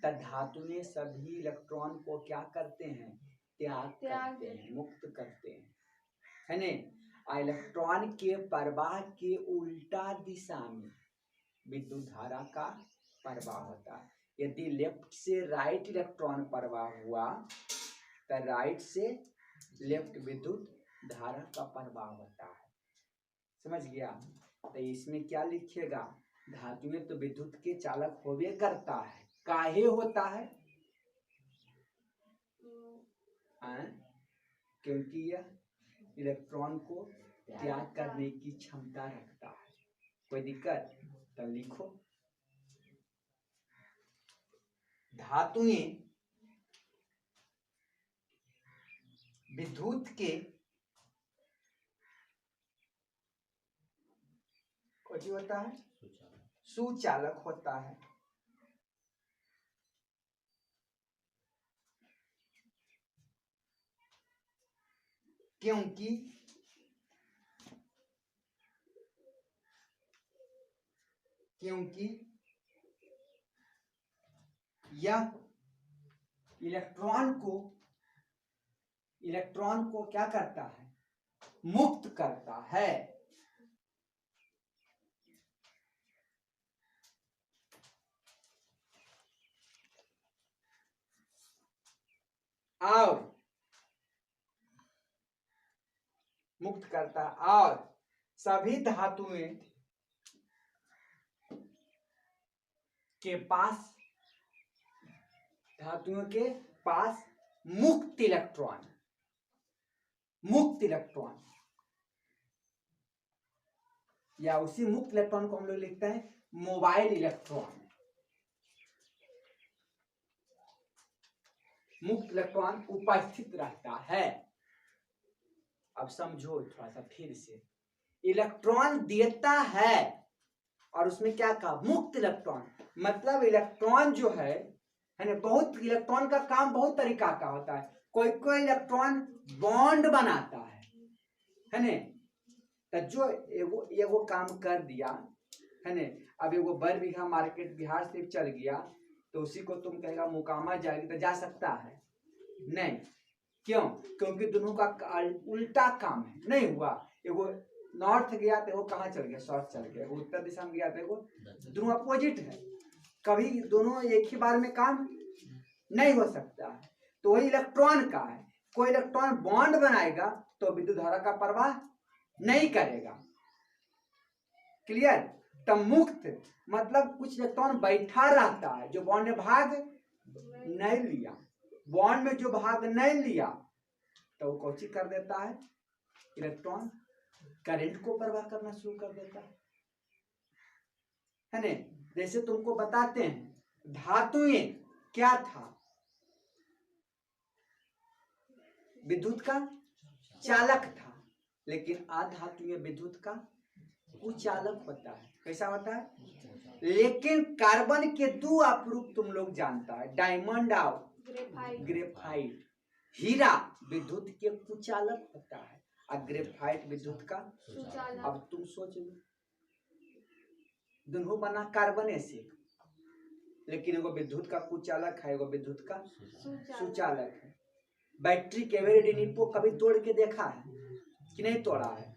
तो धातुएं सभी इलेक्ट्रॉन को क्या करते हैं? त्याग करते हैं, मुक्त करते हैं, है ना? इलेक्ट्रॉन के प्रवाह के उल्टा दिशा में विद्युत धारा का प्रवाह होता है। यदि लेफ्ट से राइट इलेक्ट्रॉन प्रवाह हुआ तो राइट से लेफ्ट विद्युत धारा का प्रवाह होता है। समझ गया? तो इसमें क्या लिखिएगा? धातुएं तो विद्युत के चालक होवे करता है। काहे होता है? क्योंकि यह इलेक्ट्रॉन को त्याग करने की क्षमता रखता है। कोई दिक्कत? तो लिखो, धातुएं विद्युत के कुछ होता है, सुचालक होता है। क्योंकि यह इलेक्ट्रॉन को क्या करता है? मुक्त करता है। और मुक्त करता है और सभी धातुएं के पास मुक्त इलेक्ट्रॉन या उसी मुक्त इलेक्ट्रॉन को हम लोग लिखते हैं मोबाइल इलेक्ट्रॉन। मुक्त इलेक्ट्रॉन उपस्थित रहता है। अब समझो थोड़ा सा फिर से, इलेक्ट्रॉन देता है और उसमें क्या कहा? मुक्त इलेक्ट्रॉन। मतलब इलेक्ट्रॉन जो है ना, बहुत इलेक्ट्रॉन का काम बहुत तरीका का होता है। कोई इलेक्ट्रॉन बॉन्ड बनाता है ना? तो जो एगो काम कर दिया है ना, अब एगो बर बीघा मार्केट बिहार से चल गया तो उसी को तुम कहेगा मुकामा जाएगी तो जा सकता है? नहीं। क्यों? क्योंकि दोनों का उल्टा काम है। नहीं हुआ। एगो नॉर्थ गया तो वो कहाँ चल गया? साउथ चल गया। उत्तर दिशा में गया तो वो दोनों अपोजिट है। कभी दोनों एक ही बार में काम नहीं हो सकता है। तो वही इलेक्ट्रॉन का है। कोई इलेक्ट्रॉन बॉन्ड बनाएगा तो विद्युत धारा का प्रवाह नहीं करेगा। क्लियर? तब मुक्त मतलब कुछ इलेक्ट्रॉन बैठा रहता है जो बॉन्ड में भाग नहीं लिया। बॉन्ड में जो भाग नहीं लिया तो वो कौची कर देता है? इलेक्ट्रॉन करंट को प्रवाह करना शुरू कर देता है ना? जैसे तुमको बताते हैं धातुएं क्या था? विद्युत का चालक था। लेकिन अधातुएं विद्युत का कुचालक होता है। कैसा होता है? लेकिन कार्बन के दो अपरूप तुम लोग जानता है, डायमंड और ग्रेफाइट। हीरा विद्युत के कुचालक होता है और ग्रेफाइट विद्युत का सुचालक। अब तुम सोच लो, दोनों बना कार्बन से, लेकिन एगो विद्युत का कुचालक है, एगो विद्युत का सुचालक है। बैटरी के डिनिपो कभी तोड़ के देखा है कि नहीं तोड़ा है?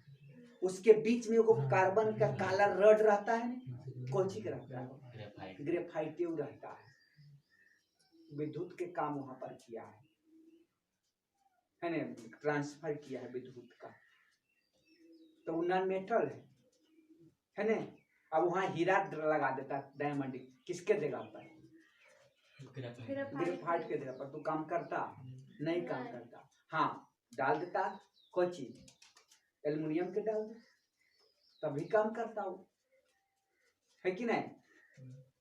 उसके बीच में एगो कार्बन का काला रड रहता है, कोची का रहता है? ग्रेफाइट रहता है। विद्युत के काम वहां पर किया है ना? ट्रांसफर किया है विद्युत का। तो नॉन मेटल है ना? अब वहां हीरा लगा देता, डायमंड किसके जगह पर? ग्रेफाइट के जगह पर। तो काम करता नहीं? काम करता। हाँ, डाल देता कोची, एल्युमिनियम के डाल दे तभी काम करता हो, है कि नहीं?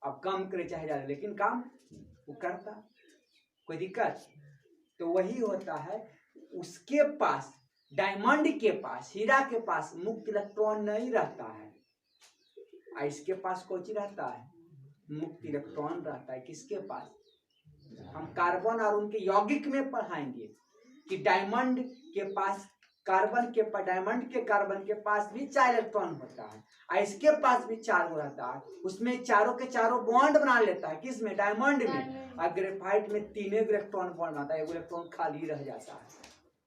अब कम करे चाहे ज्यादा, लेकिन काम वो करता। कोई दिक्कत? तो वही होता है, उसके पास, डायमंड के पास, हीरा के पास मुक्त इलेक्ट्रॉन नहीं रहता है। इसके पास कोची रहता है? मुक्त इलेक्ट्रॉन रहता है किसके पास? हम कार्बन और उनके यौगिक में पढ़ाएंगे कि डायमंड के पास डायमंड के कार्बन के पास भी 4 इलेक्ट्रॉन होता है और इसके पास भी 4 रहता है। उसमें चारों के चारों बॉन्ड बना लेता है किसमें? डायमंड में। और ग्रेफाइट में 3 इलेक्ट्रॉन बॉन्ड आता है, 1 इलेक्ट्रॉन खाली रह जाता है।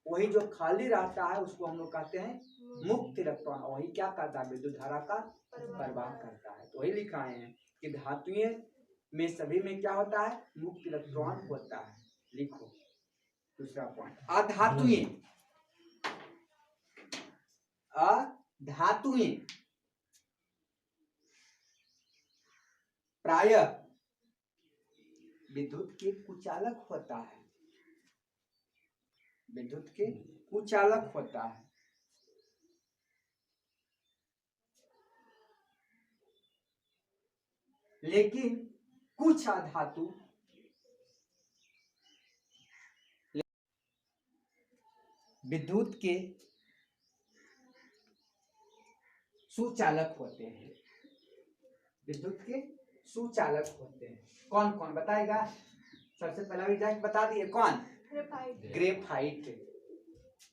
वही जो खाली रहता है उसको हम लोग कहते हैं मुक्त इलेक्ट्रॉन। वही क्या करता है? विद्युत धारा का प्रवाह करता है। तो वही लिखाए हैं कि धातुएं में सभी में क्या होता है? मुक्त इलेक्ट्रॉन होता है। लिखो दूसरा पॉइंट, अधातुएं प्रायः विद्युत के कुचालक होता है। विद्युत के कुचालक होता है। लेकिन कुछ अधातु विद्युत के सुचालक होते हैं। विद्युत के सुचालक होते हैं। कौन कौन बताएगा? सबसे पहला विधायक बता दिए, कौन? ग्रेफाइट।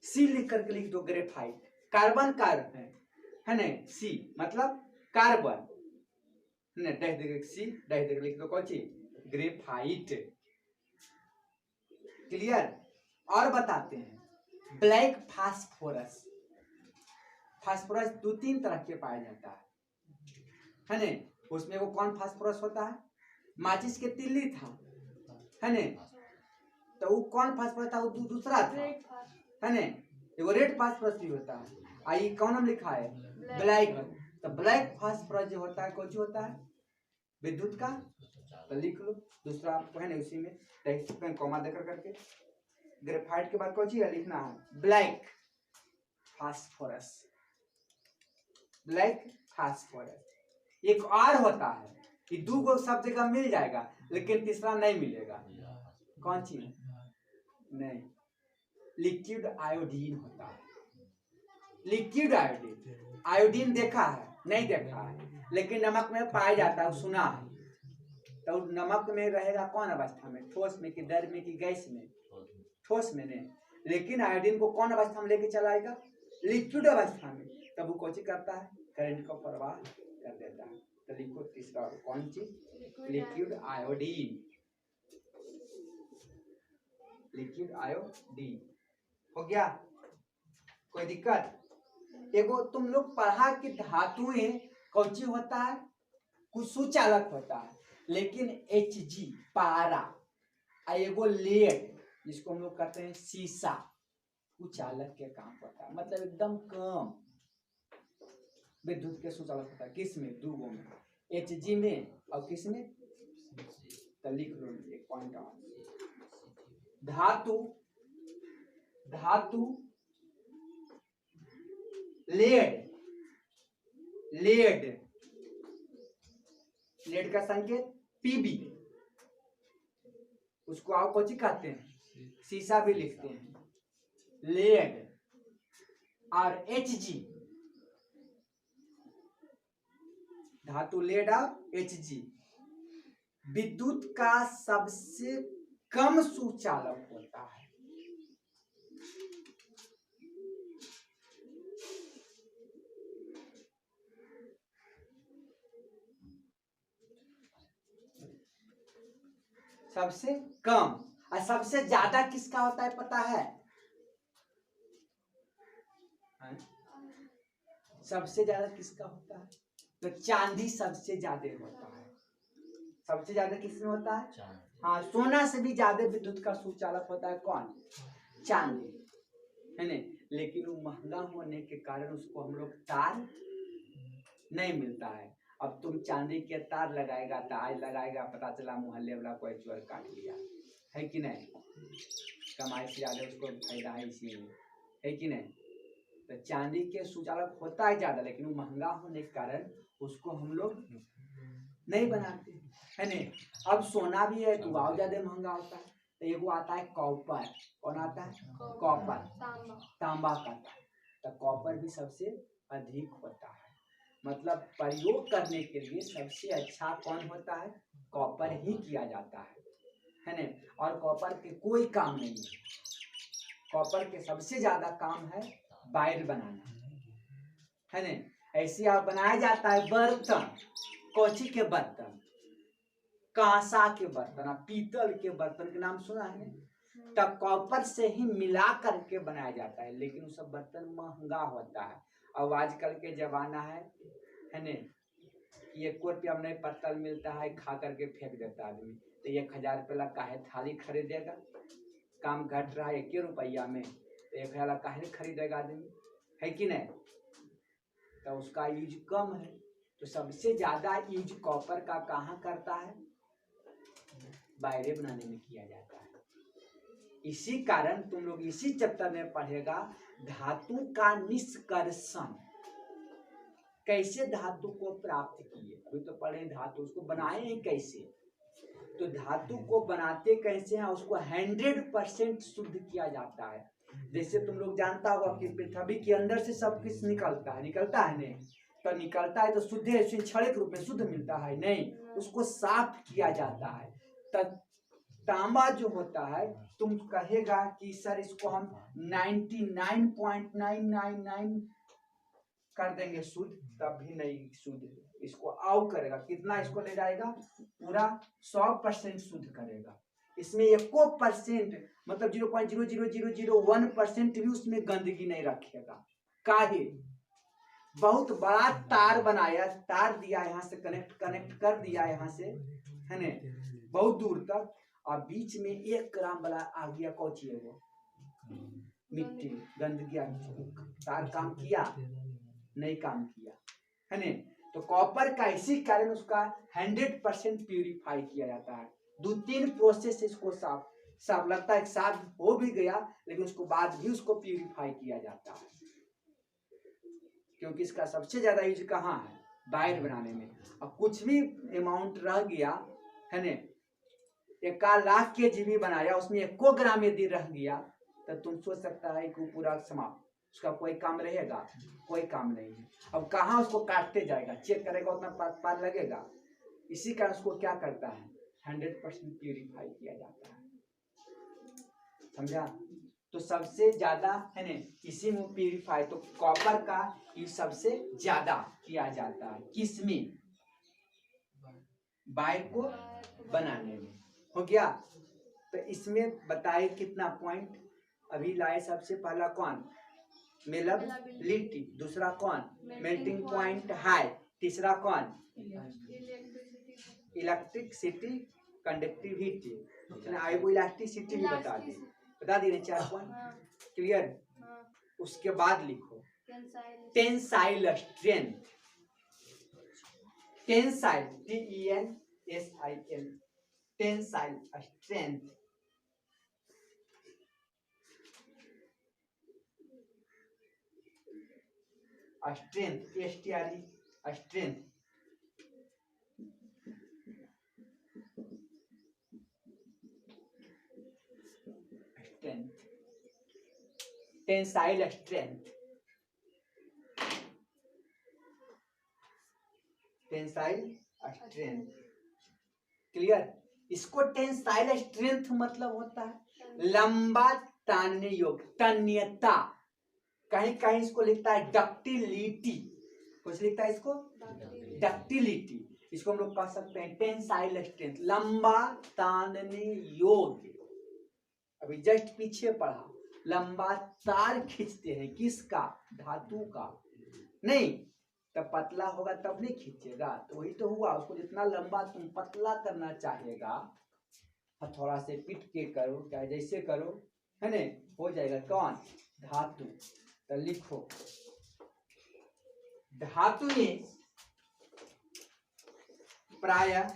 सी लिख करके लिख दो, ग्रेफाइट। कार्बन है ना, सी मतलब कार्बन, सी लिख दो, कौन चीज? ग्रेफाइट। क्लियर? और बताते हैं, ब्लैक फास्फोरस। फास्फोरस 2-3 तरह के पाया जाता है ना। उसमें वो कौन फास्फोरस होता है? माचिस के तिल्ली था, है ना, तो वो कौन फास्फोरस था? वो दूसरा था, है ना। वो रेड फास्फोरस भी होता है। आई कौन हम लिखा है? ब्लैक। तो ब्लैक फास्फोरस जो होता है कौन सी होता है? विद्युत का। तो लिख लो दूसरा आपको, है ना, उसी में कॉमा देकर करके। ग्रेफाइट के बाद कौन सी लिखना है? Black phosphorus. Black phosphorus. एक और होता है कि 2 सब जगह मिल जाएगा लेकिन तीसरा नहीं मिलेगा। कौन चीज? नहीं, लिक्विड आयोडीन होता है। Liquid iodine. आयोडीन देखा है? नहीं देखा है, लेकिन नमक में पाया जाता है, सुना है। तो नमक में रहेगा कौन अवस्था में? ठोस में कि द्रव में कि गैस में? ठोस में नहीं। लेकिन आयोडीन को कौन अवस्था में लेके चलाएगा? लिक्विड अवस्था में। तब वो कौन करता है? करंट का प्रवाह कर देता है। तो लिखो तीसरा कौन चीज? Liquid iodine. लिक्विड आयोडीन हो गया। कोई दिक्कत? एगो तुम लोग पढ़ा कि धातुएं कौन सी होता है? कुछ सुचालक होता है। लेकिन Hg पारा, एगो लेड जिसको हम लोग कहते हैं सीसा, कुचालक के काम होता है। मतलब एकदम कम विद्युत के सुचालक होता है। किस में? 2 में, Hg में और किस में? तो लिख लो एक पॉइंट और, धातु लेड का संकेत Pb, उसको आप कौन सी कहते हैं? सीसा भी लिखते हैं। लेड और Hg, धातु लेड और Hg विद्युत का सबसे कम सुचालक होता है। सबसे कम। और सबसे ज्यादा किसका होता है पता है? सबसे ज्यादा किसका होता है? तो चांदी सबसे ज्यादा होता है। सबसे ज्यादा किसमें होता है? हाँ, सोना से भी ज्यादा विद्युत का सुचालक होता है कौन? चांदी, है ना। लेकिन वो महंगा होने के कारण उसको हम लोग तार नहीं मिलता है। अब तुम चांदी के तार लगाएगा तो आज लगाएगा, पता चला मोहल्ले वाला कोई चोर काट लिया, है कि नहीं? कमाई से ज्यादा उसको फायदा है इसी में, है कि नहीं? तो चांदी के सुचालक होता है ज्यादा, लेकिन वो महंगा होने के कारण उसको हम लोग नहीं बनाते, है ना। अब सोना भी है तो और ज्यादा महंगा होता है। तो एगो आता है कॉपर। कौन आता है? कॉपर। तांबा का। तो कॉपर भी सबसे अधिक होता है। मतलब प्रयोग करने के लिए सबसे अच्छा कौन होता है? कॉपर ही किया जाता है ना। और कॉपर के कोई काम नहीं है। कॉपर के सबसे ज्यादा काम है वायर बनाना, है ना। ऐसे आप बनाया जाता है बर्तन, कौची के बर्तन? कांसा के बर्तन, पीतल के बर्तन के नाम सुना है। तब कॉपर से ही मिला करके बनाया जाता है, लेकिन वो सब बर्तन महंगा होता है। अब आजकल के जमाना है ना, 1 रुपया में नहीं पत्तल मिलता है, खा करके फेंक देता आदमी। तो 1000 रुपये ला काहे थाली खरीदेगा? काम घट रहा है 1 रुपया में, तो 1000 ला काहे खरीदेगा आदमी, है कि नहीं? तो उसका यूज कम है। तो सबसे ज्यादा यूज कॉपर का कहाँ करता है? वायरें बनाने में किया जाता है। इसी कारण तुम लोग इसी चैप्टर में पढ़ेगा धातु का निष्कर्षण, कैसे धातु को प्राप्त किए। अभी तो पढ़े धातु, उसको बनाए हैं कैसे। तो धातु को बनाते कैसे हैं, उसको 100% शुद्ध किया जाता है। जैसे तुम लोग जानता होगा कि पृथ्वी के अंदर से सब कुछ निकलता है नहीं? तो निकलता है तो शुद्ध क्षणिक रूप में शुद्ध मिलता है नहीं, उसको साफ किया जाता है। तब तांबा जो होता है, तुम कहेगा कि सर इसको हम 99.999 कर देंगे शुद्ध, तब भी नहीं शुद्ध। इसको आउ करेगा, कितना इसको ले जाएगा? पूरा 100% शुद्ध करेगा। इसमें 1% मतलब 0.00001% भी उसमें गंदगी नहीं रखेगा। काहे? बहुत बड़ा तार बनाया, तार दिया, यहाँ से कनेक्ट कर दिया यहाँ से, है ना, बहुत दूर तक, और बीच में 1 ग्राम वाला आ गया, कौची है वो? मिट्टी, गंदगी। तार काम किया? नहीं काम किया, है ना। तो कॉपर का इसी कारण उसका 100% प्यूरिफाई किया जाता है। 2-3 प्रोसेस इसको साफ लगता है, साफ हो भी गया, लेकिन उसको बाद भी उसको प्यूरिफाई किया जाता है, क्योंकि इसका सबसे ज्यादा यूज कहाँ है? वायर बनाने में। अब कुछ भी अमाउंट रह गया, है ना, 1 लाख kg भी बनाया, उसमें 1 ग्राम यदि रह गया, तो तुम सोच सकता है कि पूरा समाप्त, उसका कोई काम रहेगा? कोई काम नहीं है। अब कहाँ उसको काटते जाएगा, चेक करेगा, उतना पार लगेगा। इसी कारण उसको क्या करता है? 100% प्यूरिफाई किया जाता है, समझा। तो सबसे ज्यादा, है ना, इसी में प्यूरिफाई, तो कॉपर का यूज सबसे ज्यादा किया जाता है किसमें? वायर को बनाने में। हो गया। तो इसमें बताए कितना पॉइंट अभी लाए। सबसे पहला कौन? मेलेबिलिटी। दूसरा कौन? Melting point high. तीसरा कौन? इलेक्ट्रिसिटी, कंडक्टिविटी, आइगो इलास्टिसिटी भी बता दिए 4 पॉइंट। क्लियर? उसके बाद लिखो tensile strength. Tensile, TENSIL, tensile strength. Strength, STRE, strength. Strength, tensile strength, tensile strength. Clear? इसको टेंसाइल स्ट्रेंथ मतलब होता है लंबा तानने योग्य, तन्यता। कहीं कहीं इसको लिखता है डक्टिलिटी। कुछ लिखता है इसको डक्टिलिटी। इसको हम लोग कह सकते हैं टेंसाइल स्ट्रेंथ, लंबा तानने योग्य। अभी जस्ट पीछे पढ़ा, लंबा तार खींचते हैं, किसका? धातु का। नहीं, तब पतला होगा तब नहीं खींचेगा। तो वही तो हुआ, उसको जितना लंबा तुम पतला करना चाहेगा, थोड़ा से पिट के करो, चाहे जैसे करो, है ना, हो जाएगा। कौन? धातु। तो लिखो धातु में प्रायः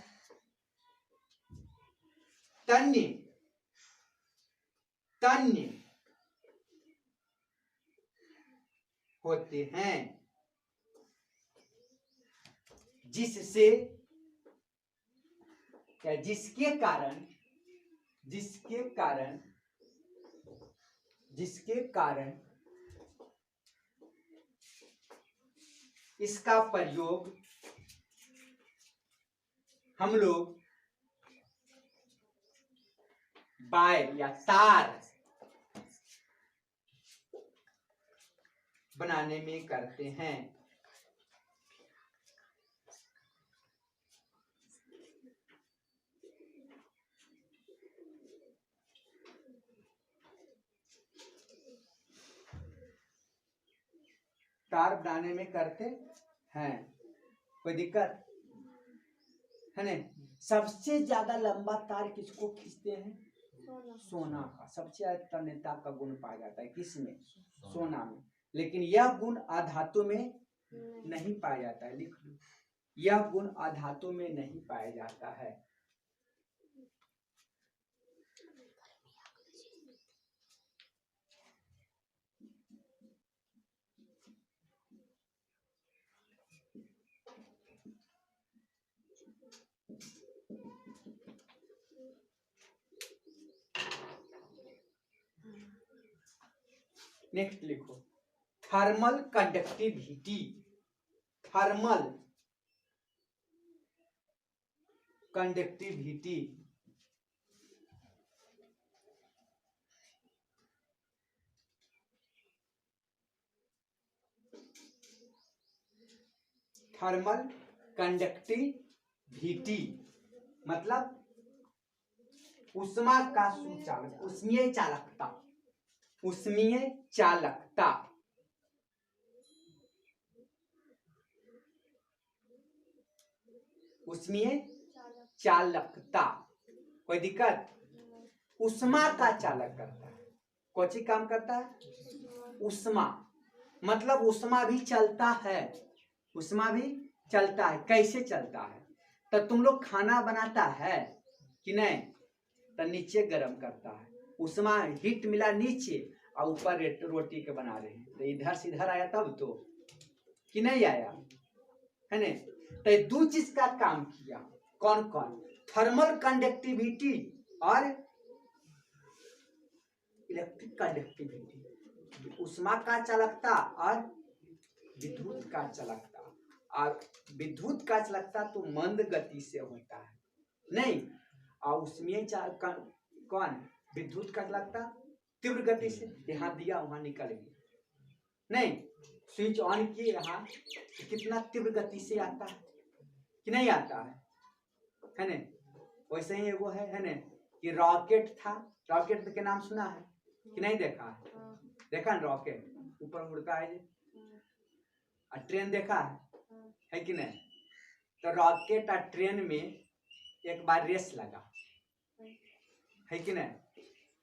तन्य होते हैं, जिससे क्या, जिसके कारण इसका प्रयोग हम लोग वायर या तार बनाने में करते हैं। तार बनाने में करते हैं, कोई दिक्कत है नहीं। सबसे ज्यादा लंबा तार किसको खींचते हैं? सोना का। सबसे ज्यादा तन्यता का गुण पाया जाता है किसमें? सोना में। लेकिन यह गुण अधातु में नहीं पाया जाता है। लिख लो, यह गुण अधातु में नहीं पाया जाता है। नेक्स्ट लिखो, thermal conductivity. Thermal conductivity thermal conductivity मतलब उष्मा का सुचालक, उष्मीय चालकता। उष्मीय चालकता उष्मीय चालकता। कोई दिक्कत? उष्मा का चालक करता है। कौन सी काम करता है? उष्मा। मतलब उष्मा भी चलता है। उष्मा भी चलता है। कैसे चलता है? तो तुम लोग खाना बनाता है कि नहीं, तो नीचे गरम करता है, उष्मा हीट मिला नीचे और ऊपर रोटी के बना रहे हैं, तो इधर से इधर आया तब तो, कि नहीं आया है नहीं। तो दो चीज का काम किया। कौन कौन? थर्मल कंडक्टिविटी और इलेक्ट्रिक कंडक्टिविटी। उष्मा का चालकता और विद्युत का चालकता। और विद्युत का चालकता तो मंद गति से होता है नहीं, और उसमें कौन? विद्युत का चालकता तीव्र गति से। यहाँ दिया वहां निकल गया नहीं, स्विच ऑन किए यहाँ, कितना तीव्र गति से आता है कि नहीं आता है नहीं। वैसे ही वो है नहीं कि रॉकेट था। रॉकेट के नाम सुना है कि नहीं? देखा है? देखा ना, रॉकेट ऊपर उड़ता है जी। और ट्रेन देखा है कि नहीं? तो रॉकेट और ट्रेन में एक बार रेस लगा है कि नहीं?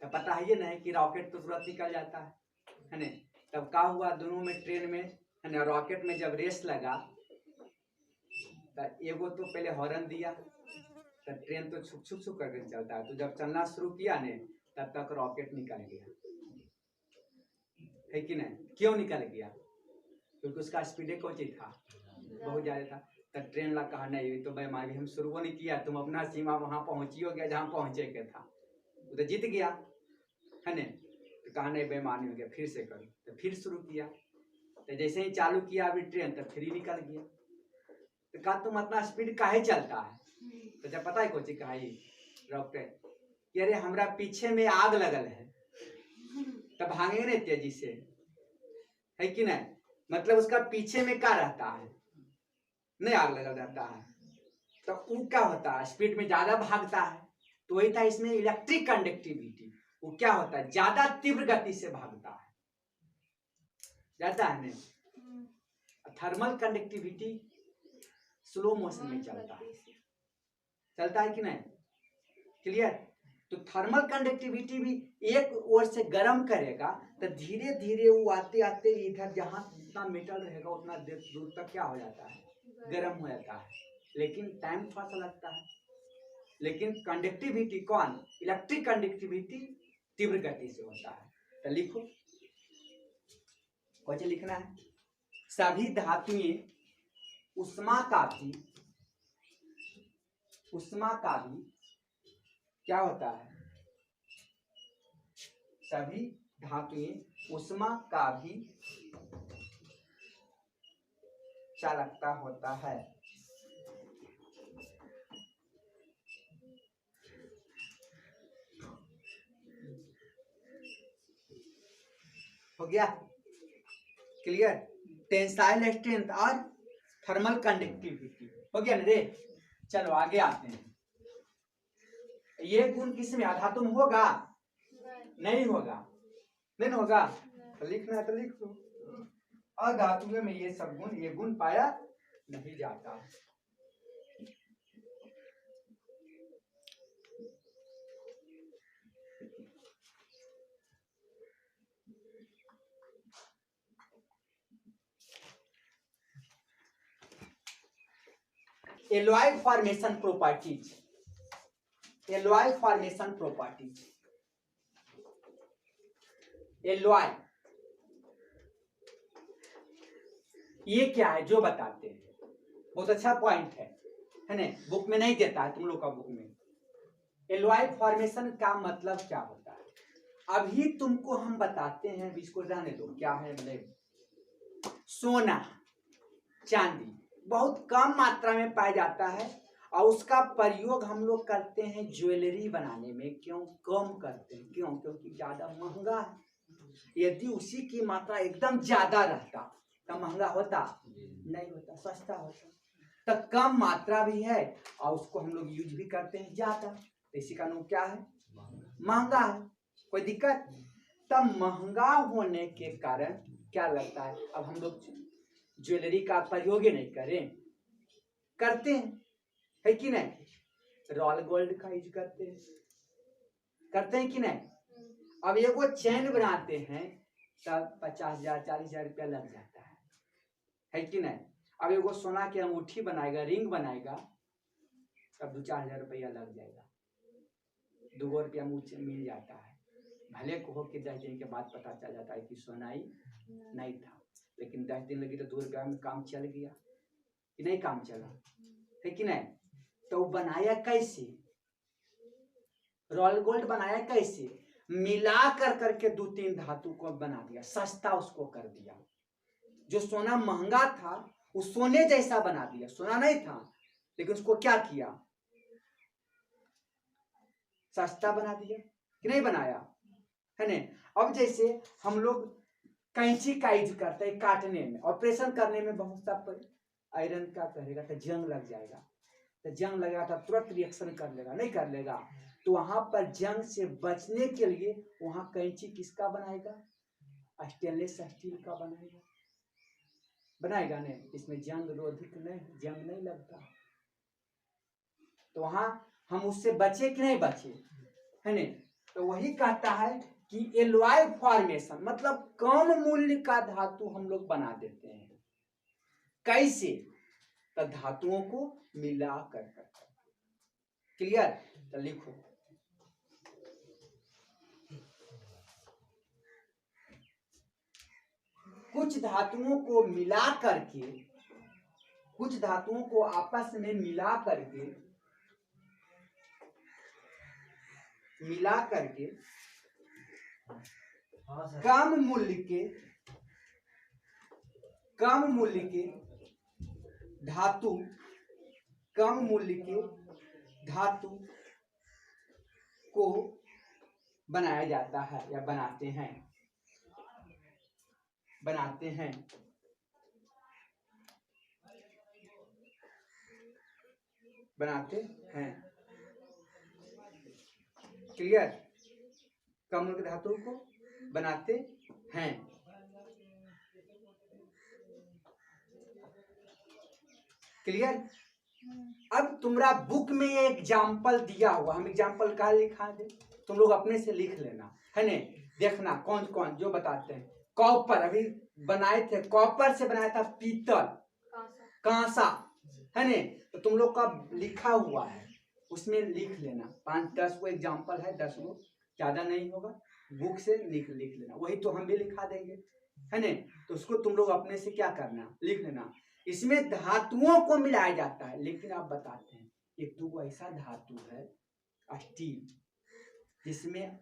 तो पता है ये नहीं कि रॉकेट तो तुरंत निकल जाता है नहीं। तब क्या हुआ दोनों में, ट्रेन में है ना, रॉकेट में जब रेस लगा तो एगो तो पहले हॉर्न दिया, तो ट्रेन तो छुक छुक छुक करके चलता है, तो जब चलना शुरू किया ने तब तक रॉकेट निकल गया है कि नहीं? क्यों निकल गया? क्योंकि उसका स्पीड कौन था? बहुत ज्यादा था। तो ट्रेन ला कहा नहीं, तो बेईमानी, हम शुरू नहीं किया, तुम अपना सीमा वहां पहुंची हो गया जहां पहुंचे के था, वो तो जीत गया है नहीं। तो कहा नहीं, बेईमानी हो गया, फिर से करो। तो फिर शुरू किया, तो जैसे ही चालू किया अभी ट्रेन, तो फिर ही निकल गया। तो कहा तुम अपना स्पीड काहे चलता है? तो जब पता है कोची कहा रॉकेट कि अरे हमरा पीछे में आग लगल है, तब भागेंगे नहीं तेजी से, है कि नहीं? मतलब उसका पीछे में क्या रहता है? नहीं आग लगल रहता है, तो वो क्या होता है? स्पीड में ज्यादा भागता है। तो वही था इसमें इलेक्ट्रिक कंडक्टिविटी। वो क्या होता है? ज्यादा तीव्र गति से भागता है, जाता है नहीं। थर्मल कंडक्टिविटी स्लो मोशन में चलता है। चलता है कि नहीं? क्लियर? तो थर्मल कंडक्टिविटी भी एक ओर से गर्म करेगा, तो धीरे धीरे वो आते आते इधर जहां जितना मेटल रहेगा उतना देर दूर तक क्या हो जाता है? गर्म हो जाता है। लेकिन टाइम थोड़ा सा लगता है। लेकिन कंडक्टिविटी कौन? इलेक्ट्रिक कंडक्टिविटी तीव्र गति से होता है। तो लिखो, कौन लिखना है? सभी धातुएं उष्मा का भी क्या होता है? सभी धातुएं उष्मा का भी चालकता होता है। हो गया क्लियर? टेंसाइल स्ट्रेंथ और थर्मल कंडक्टिविटी हो गया ना रे। चलो आगे आते हैं। ये गुण किसमें अधातु में होगा? नहीं होगा। नहीं होगा तो लिखना है तो लिख दो। अधातु में ये सब गुण, ये गुण पाया नहीं जाता। Alloy formation properties. Alloy formation properties. Alloy ये क्या है जो बताते हैं। बहुत अच्छा पॉइंट है ना? बुक में नहीं देता है तुम लोग का बुक में। एलॉय फॉर्मेशन का मतलब क्या होता है अभी तुमको हम बताते हैं। इसको रहने दो। क्या है मतलब सोना चांदी बहुत कम मात्रा में पाया जाता है और उसका प्रयोग हम लोग करते हैं ज्वेलरी बनाने में। क्यों कम करते हैं? क्यों? क्योंकि ज्यादा महंगा है। यदि उसी की मात्रा एकदम ज्यादा रहता तो महंगा होता नहीं होता, सस्ता होता। तो कम मात्रा भी है और उसको हम लोग यूज भी करते हैं ज्यादा, तो इसी का नाम क्या है? महंगा है। कोई दिक्कत? तब महंगा होने के कारण क्या लगता है अब हम लोग ज्वेलरी का प्रयोग ही नहीं करें, करते हैं है कि नहीं? रॉयल गोल्ड का यूज करते हैं कि नहीं? अब ये वो चैन बनाते हैं तब 50,000 40,000 रुपया लग जाता है कि नहीं? अब ये वो सोना की अंगूठी बनाएगा, रिंग बनाएगा तब 2-4 हजार रुपया लग जाएगा। 2 रुपया मिल जाता है। भले को हो कि 10 दिन के बाद पता चल जाता है कि सोनाई नहीं था, लेकिन 10 दिन लगी तो 2 रुपया में काम चल गया कि नहीं? काम चला है कि नहीं? तो बनाया कैसे? रॉयल गोल्ड बनाया कैसे? मिला कर करके 2-3 धातु को बना दिया, सस्ता उसको कर दिया। जो सोना महंगा था उस सोने जैसा बना दिया। सोना नहीं था लेकिन उसको क्या किया? सस्ता बना दिया कि नहीं बनाया है ना? अब जैसे हम लोग कैंची का यूज करते हैं काटने में, ऑपरेशन करने में बहुत सा आयरन का करेगा तो जंग लग जाएगा, तो जंग लगेगा तो तुरंत रिएक्शन कर लेगा, नहीं कर लेगा? तो वहां पर जंग से बचने के लिए वहां कैंची किसका बनाएगा? स्टेनलेस स्टील का बनाएगा नहीं? इसमें जंग रोधिक नहीं, जंग नहीं लगता। तो वहां हम उससे बचे कि नहीं बचे है नहीं? तो वही कहता है कि एलॉय फॉर्मेशन मतलब कम मूल्य का धातु हम लोग बना देते हैं। कैसे? तो धातुओं को मिला कर। क्लियर? तो लिखो कुछ धातुओं को मिला करके, कुछ धातुओं को आपस में मिला करके कम मूल्य के धातु को बनाया जाता है या बनाते हैं। क्लियर? कम मूल्य के धातु को बनाते हैं। क्लियर? अब तुम्हारा बुक में ये एग्जाम्पल दिया हुआ, हम एग्जाम्पल का लिखा दे, तुम लोग अपने से लिख लेना है ने? देखना कौन कौन जो बताते हैं। कॉपर अभी बनाए थे, कॉपर से बनाया था पीतल, कांसा है ने? तो तुम लोग का लिखा हुआ है उसमें लिख लेना। 5-10 को एग्जाम्पल है, 10 को ज्यादा नहीं होगा, बुक से लिख लेना। वही तो हम भी लिखा देंगे है ने? तो उसको तुम लोग अपने से क्या करना, लिख लेना। इसमें धातुओं को मिलाया जाता है, लेकिन आप बताते हैं एक दो ऐसा धातु है स्टील जिसमें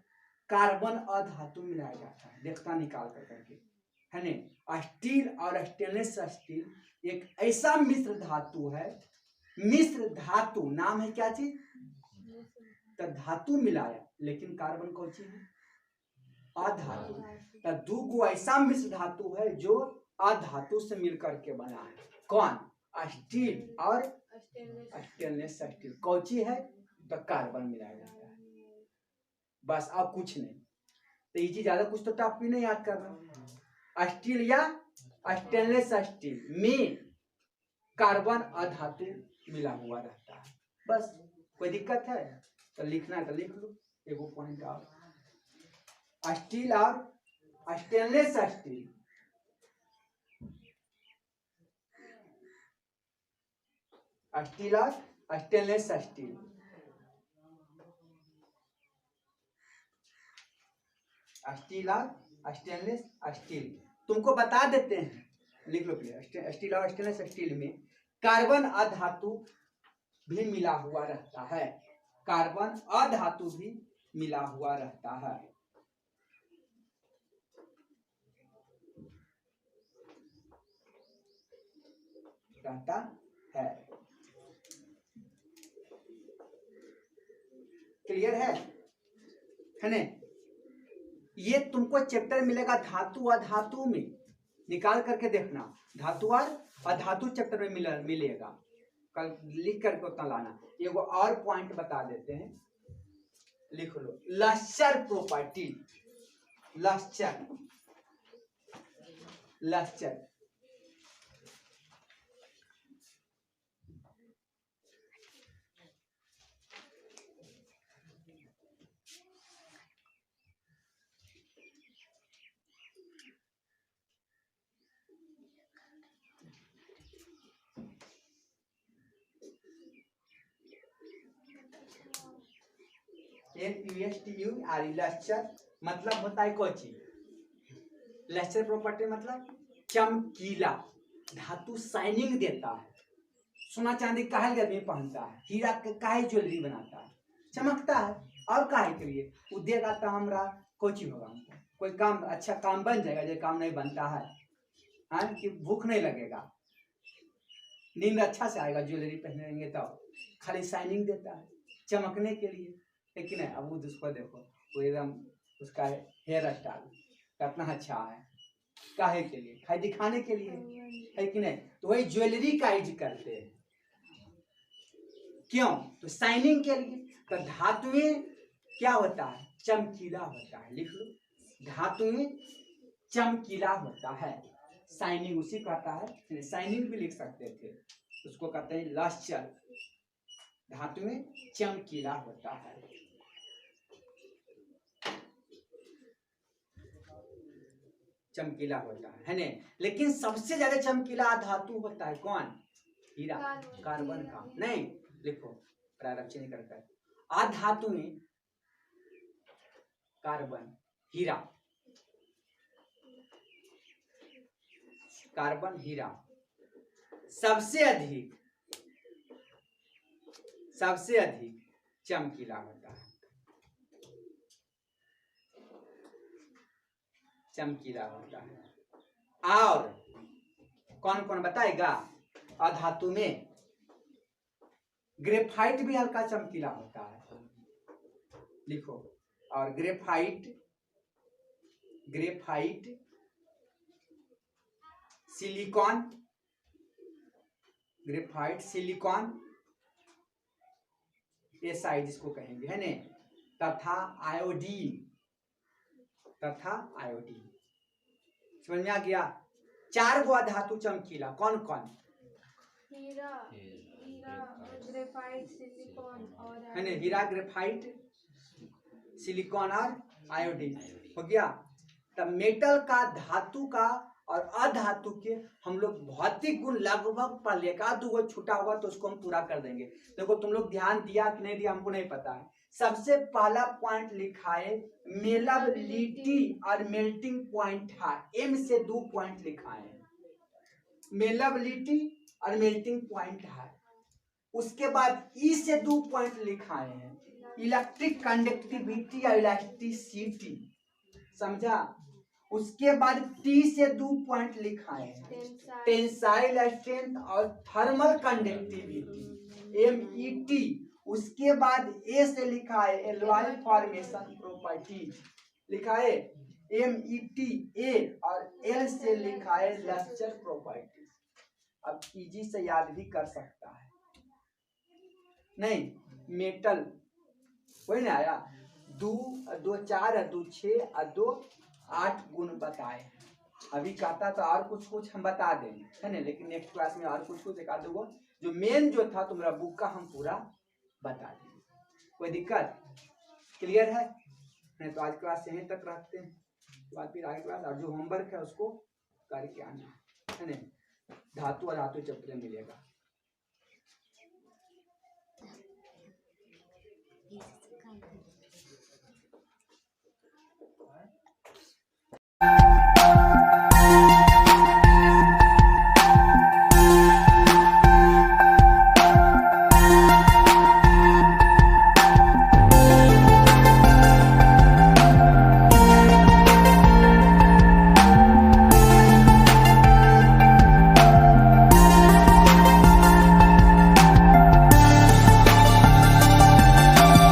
कार्बन अधातु मिलाया जाता है। देखता निकाल कर करके है ना। स्टील और स्टेनलेस स्टील एक ऐसा मिश्र धातु है, मिश्र धातु नाम है क्या चीज, तो धातु मिलाया, लेकिन कार्बन कौन सी है, अधातु। तो दो ऐसा मिश्र धातु है जो अधातु से मिलकर के बना है, कौन, स्टील और स्टेनलेस स्टील। कौन सी है, तो कार्बन मिलाया जाता है, बस अब कुछ नहीं। तो ये चीज ज्यादा कुछ तो टॉप भी नहीं याद करना। स्टील या स्टेनलेस स्टील में कार्बन अधातु मिला हुआ रहता है, बस। कोई दिक्कत है तो लिखना है तो लिख लो, एगो पॉइंट और। स्टील और स्टेनलेस स्टील, स्टील और स्टेनलेस स्टील, स्टील और स्टेनलेस स्टील तुमको बता देते हैं, लिख लो प्लीज। स्टील और स्टेनलेस स्टील में कार्बन अधातु भी मिला हुआ रहता है, कार्बन अधातु भी मिला हुआ रहता है। रहता है, क्लियर है ना। ये तुमको चैप्टर मिलेगा धातु अधातु में, निकाल करके देखना, धातु और अधातु चैप्टर में मिलेगा, कल लिख करके उतना लाना। एगो और पॉइंट बता देते हैं, लिख लो, lustre property, lustre, lustre lustre मतलब होता है कोची, लस्चर प्रॉपर्टी मतलब चमकीला, धातु शाइनिंग देता है। सोना चांदी काहे आदमी पहनता है, हीरा के काहे ज्वेलरी बनाता है, चमकता है। और काहे के लिए उद्योग आता हमरा कोची होगा, कोई काम अच्छा काम बन जाएगा, जो काम नहीं बनता है, हाँ, कि भूख नहीं लगेगा, नींद अच्छा से आएगा, ज्वेलरी पहनेंगे तो खाली शाइनिंग देता है चमकने के लिए, लेकिन अब वो उसको देखो, वो एकदम उसका हेयर स्टाइल कितना अच्छा है, काहे के लिए, खाली दिखाने के लिए है कि नहीं। तो वही ज्वेलरी का यूज करते हैं, क्यों, तो शाइनिंग के लिए। तो धातुएं क्या होता है, चमकीला होता है, लिख लो, धातुएं चमकीला होता है, शाइनिंग उसी कहता है, शाइनिंग भी लिख सकते थे, उसको कहते हैं लस्चर, धातुएं चमकीला होता है। चमकीला होता है ना, लेकिन सबसे ज्यादा चमकीला धातु होता है कौन, हीरा, कार्बन का नहीं, लिखो प्रारक्षण करकर, आधातु में कार्बन, हीरा, कार्बन हीरा सबसे अधिक चमकीला होता है, चमकीला होता है। और कौन कौन बताएगा, अधातु में ग्रेफाइट भी हल्का चमकीला होता है, लिखो, और graphite silicon, graphite silicon aside जिसको कहेंगे, है ने, तथा आयोडीन, समझ में आ गया। 4 गो धातु चमकीला, कौन कौन, हीरा, ग्रेफाइट, सिलिकॉन और है ना, हीरा, ग्रेफाइट, सिलिकॉन और आयोडीन हो गया। तब मेटल का, धातु का और अधातु के हम लोग भौतिक गुण लगभग पढ़ लिया, का 2 गो छूटा हुआ तो उसको हम पूरा कर देंगे। देखो तुम लोग ध्यान दिया कि नहीं दिया हमको नहीं पता है। सबसे पहला पॉइंट लिखा है मेलेबिलिटी और मेल्टिंग पॉइंट है, एम से 2 पॉइंट लिखा है, मेलेबिलिटी और मेल्टिंग पॉइंट है। उसके बाद ई से 2 पॉइंट लिखाए हैं, इलेक्ट्रिक कंडक्टिविटी और इलास्टिसिटी, समझा। उसके बाद टी से 2 पॉइंट लिखाए हैं, टेंसाइल टेंसाइल स्ट्रेंथ और थर्मल कंडक्टिविटी MET। उसके बाद ए से लिखा है एलॉय फॉर्मेशन प्रॉपर्टीज, लिखा है MET ए, और एल से लिखा है लस्टर प्रॉपर्टीज। अब इजी से याद भी कर सकता है, नहीं मेटल वही ना आया, 2 2 4 2 6 और 2 8 गुण बताए। अभी कहता तो और कुछ हम बता देंगे, है ना, लेकिन नेक्स्ट क्लास में और कुछ एक आध गो जो मेन जो था तुम्हारा बुक का हम पूरा बता देंगे। कोई दिक्कत? क्लियर है? नहीं तो आज क्लास यहीं तक रखते हैं, बाद फिर आगे क्लास और जो होमवर्क है उसको करके आना, है ना। धातु और धातु चैप्टर मिलेगा।